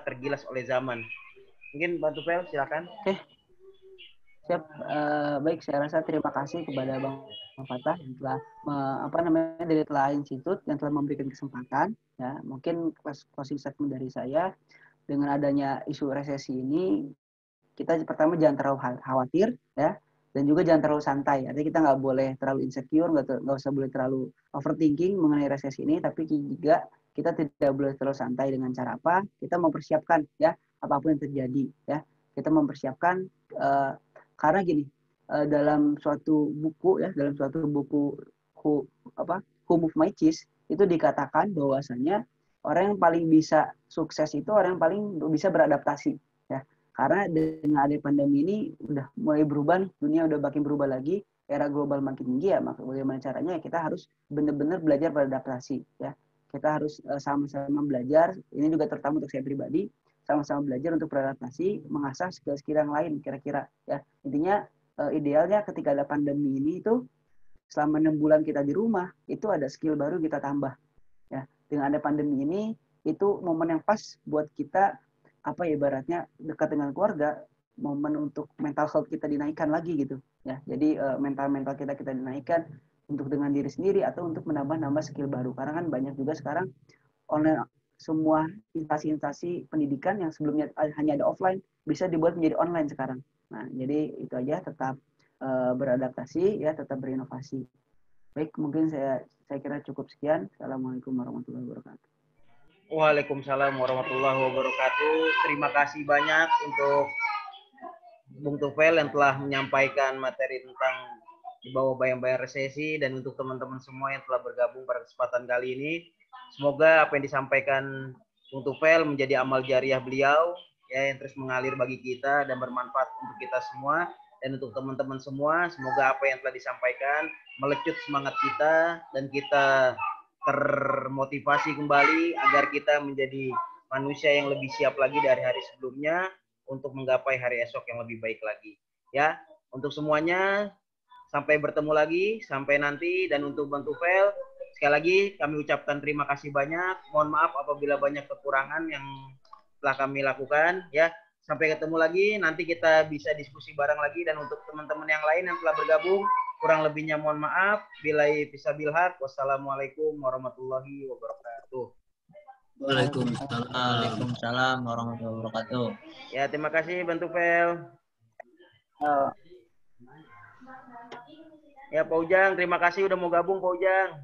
tergilas oleh zaman. Mungkin Bang Tufel silakan. Oke. Siap, baik saya rasa terima kasih kepada Bang Fatah yang telah dari Telah Institute yang telah memberikan kesempatan ya. Mungkin closing statement dari saya, dengan adanya isu resesi ini kita pertama jangan terlalu khawatir ya. Dan juga jangan terlalu santai. Artinya kita nggak boleh terlalu insecure, nggak usah boleh terlalu overthinking mengenai resesi ini, tapi juga kita tidak boleh terlalu santai dengan cara apa? Kita mempersiapkan ya apapun yang terjadi ya. Kita mempersiapkan karena gini, dalam suatu buku ya, dalam suatu buku Who Moved My Cheese itu dikatakan bahwasanya orang yang paling bisa sukses itu orang yang paling bisa beradaptasi ya. Karena dengan adanya pandemi ini udah mulai berubah nih, dunia udah makin berubah lagi, era global makin tinggi ya, maka bagaimana caranya ya kita harus benar-benar belajar beradaptasi ya. Kita harus sama-sama belajar, ini juga terutama untuk saya pribadi, sama-sama belajar untuk beradaptasi, mengasah skill-skill yang lain kira-kira ya. Intinya idealnya ketika ada pandemi ini itu selama 6 bulan kita di rumah, itu ada skill baru kita tambah ya. Dengan ada pandemi ini itu momen yang pas buat kita apa ya ibaratnya dekat dengan keluarga, momen untuk mental health kita dinaikkan lagi gitu ya. Jadi mental kita dinaikkan untuk dengan diri sendiri atau untuk menambah skill baru, karena kan banyak juga sekarang online semua instansi pendidikan yang sebelumnya hanya ada offline bisa dibuat menjadi online sekarang. Nah jadi itu aja, tetap beradaptasi ya, tetap berinovasi. Baik, mungkin saya kira cukup sekian. Assalamualaikum warahmatullahi wabarakatuh. Waalaikumsalam warahmatullahi wabarakatuh. Terima kasih banyak untuk Bung Tufel yang telah menyampaikan materi tentang di bawah bayang-bayang resesi, dan untuk teman-teman semua yang telah bergabung pada kesempatan kali ini. Semoga apa yang disampaikan Bung Tufel menjadi amal jariah beliau ya, yang terus mengalir bagi kita dan bermanfaat untuk kita semua. Dan untuk teman-teman semua, semoga apa yang telah disampaikan melecut semangat kita dan kita termotivasi kembali agar kita menjadi manusia yang lebih siap lagi dari hari sebelumnya untuk menggapai hari esok yang lebih baik lagi. Ya, untuk semuanya sampai bertemu lagi, sampai nanti. Dan untuk Bang Tufel, sekali lagi kami ucapkan terima kasih banyak. Mohon maaf apabila banyak kekurangan yang telah kami lakukan ya. Sampai ketemu lagi, nanti kita bisa diskusi bareng lagi. Dan untuk teman-teman yang lain yang telah bergabung, kurang lebihnya mohon maaf. Billahi fissabil haq. Wassalamualaikum warahmatullahi wabarakatuh. Waalaikumsalam warahmatullahi wabarakatuh. Ya, terima kasih Bang Tufel. Ya, Pak Ujang, terima kasih udah mau gabung, Pak Ujang.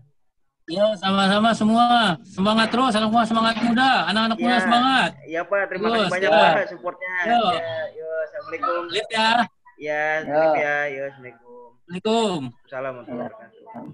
Yo, sama-sama semua. Semangat terus, semua semangat muda. Anak-anak muda semangat. Iya, Pak. Terima kasih banyak, ya. Pak, supportnya. Yo. Ya, assalamualaikum. Lihat ya. Ya, lihat ya. Yo, assalamualaikum. Assalamualaikum. Assalamualaikum warahmatullahi wabarakatuh.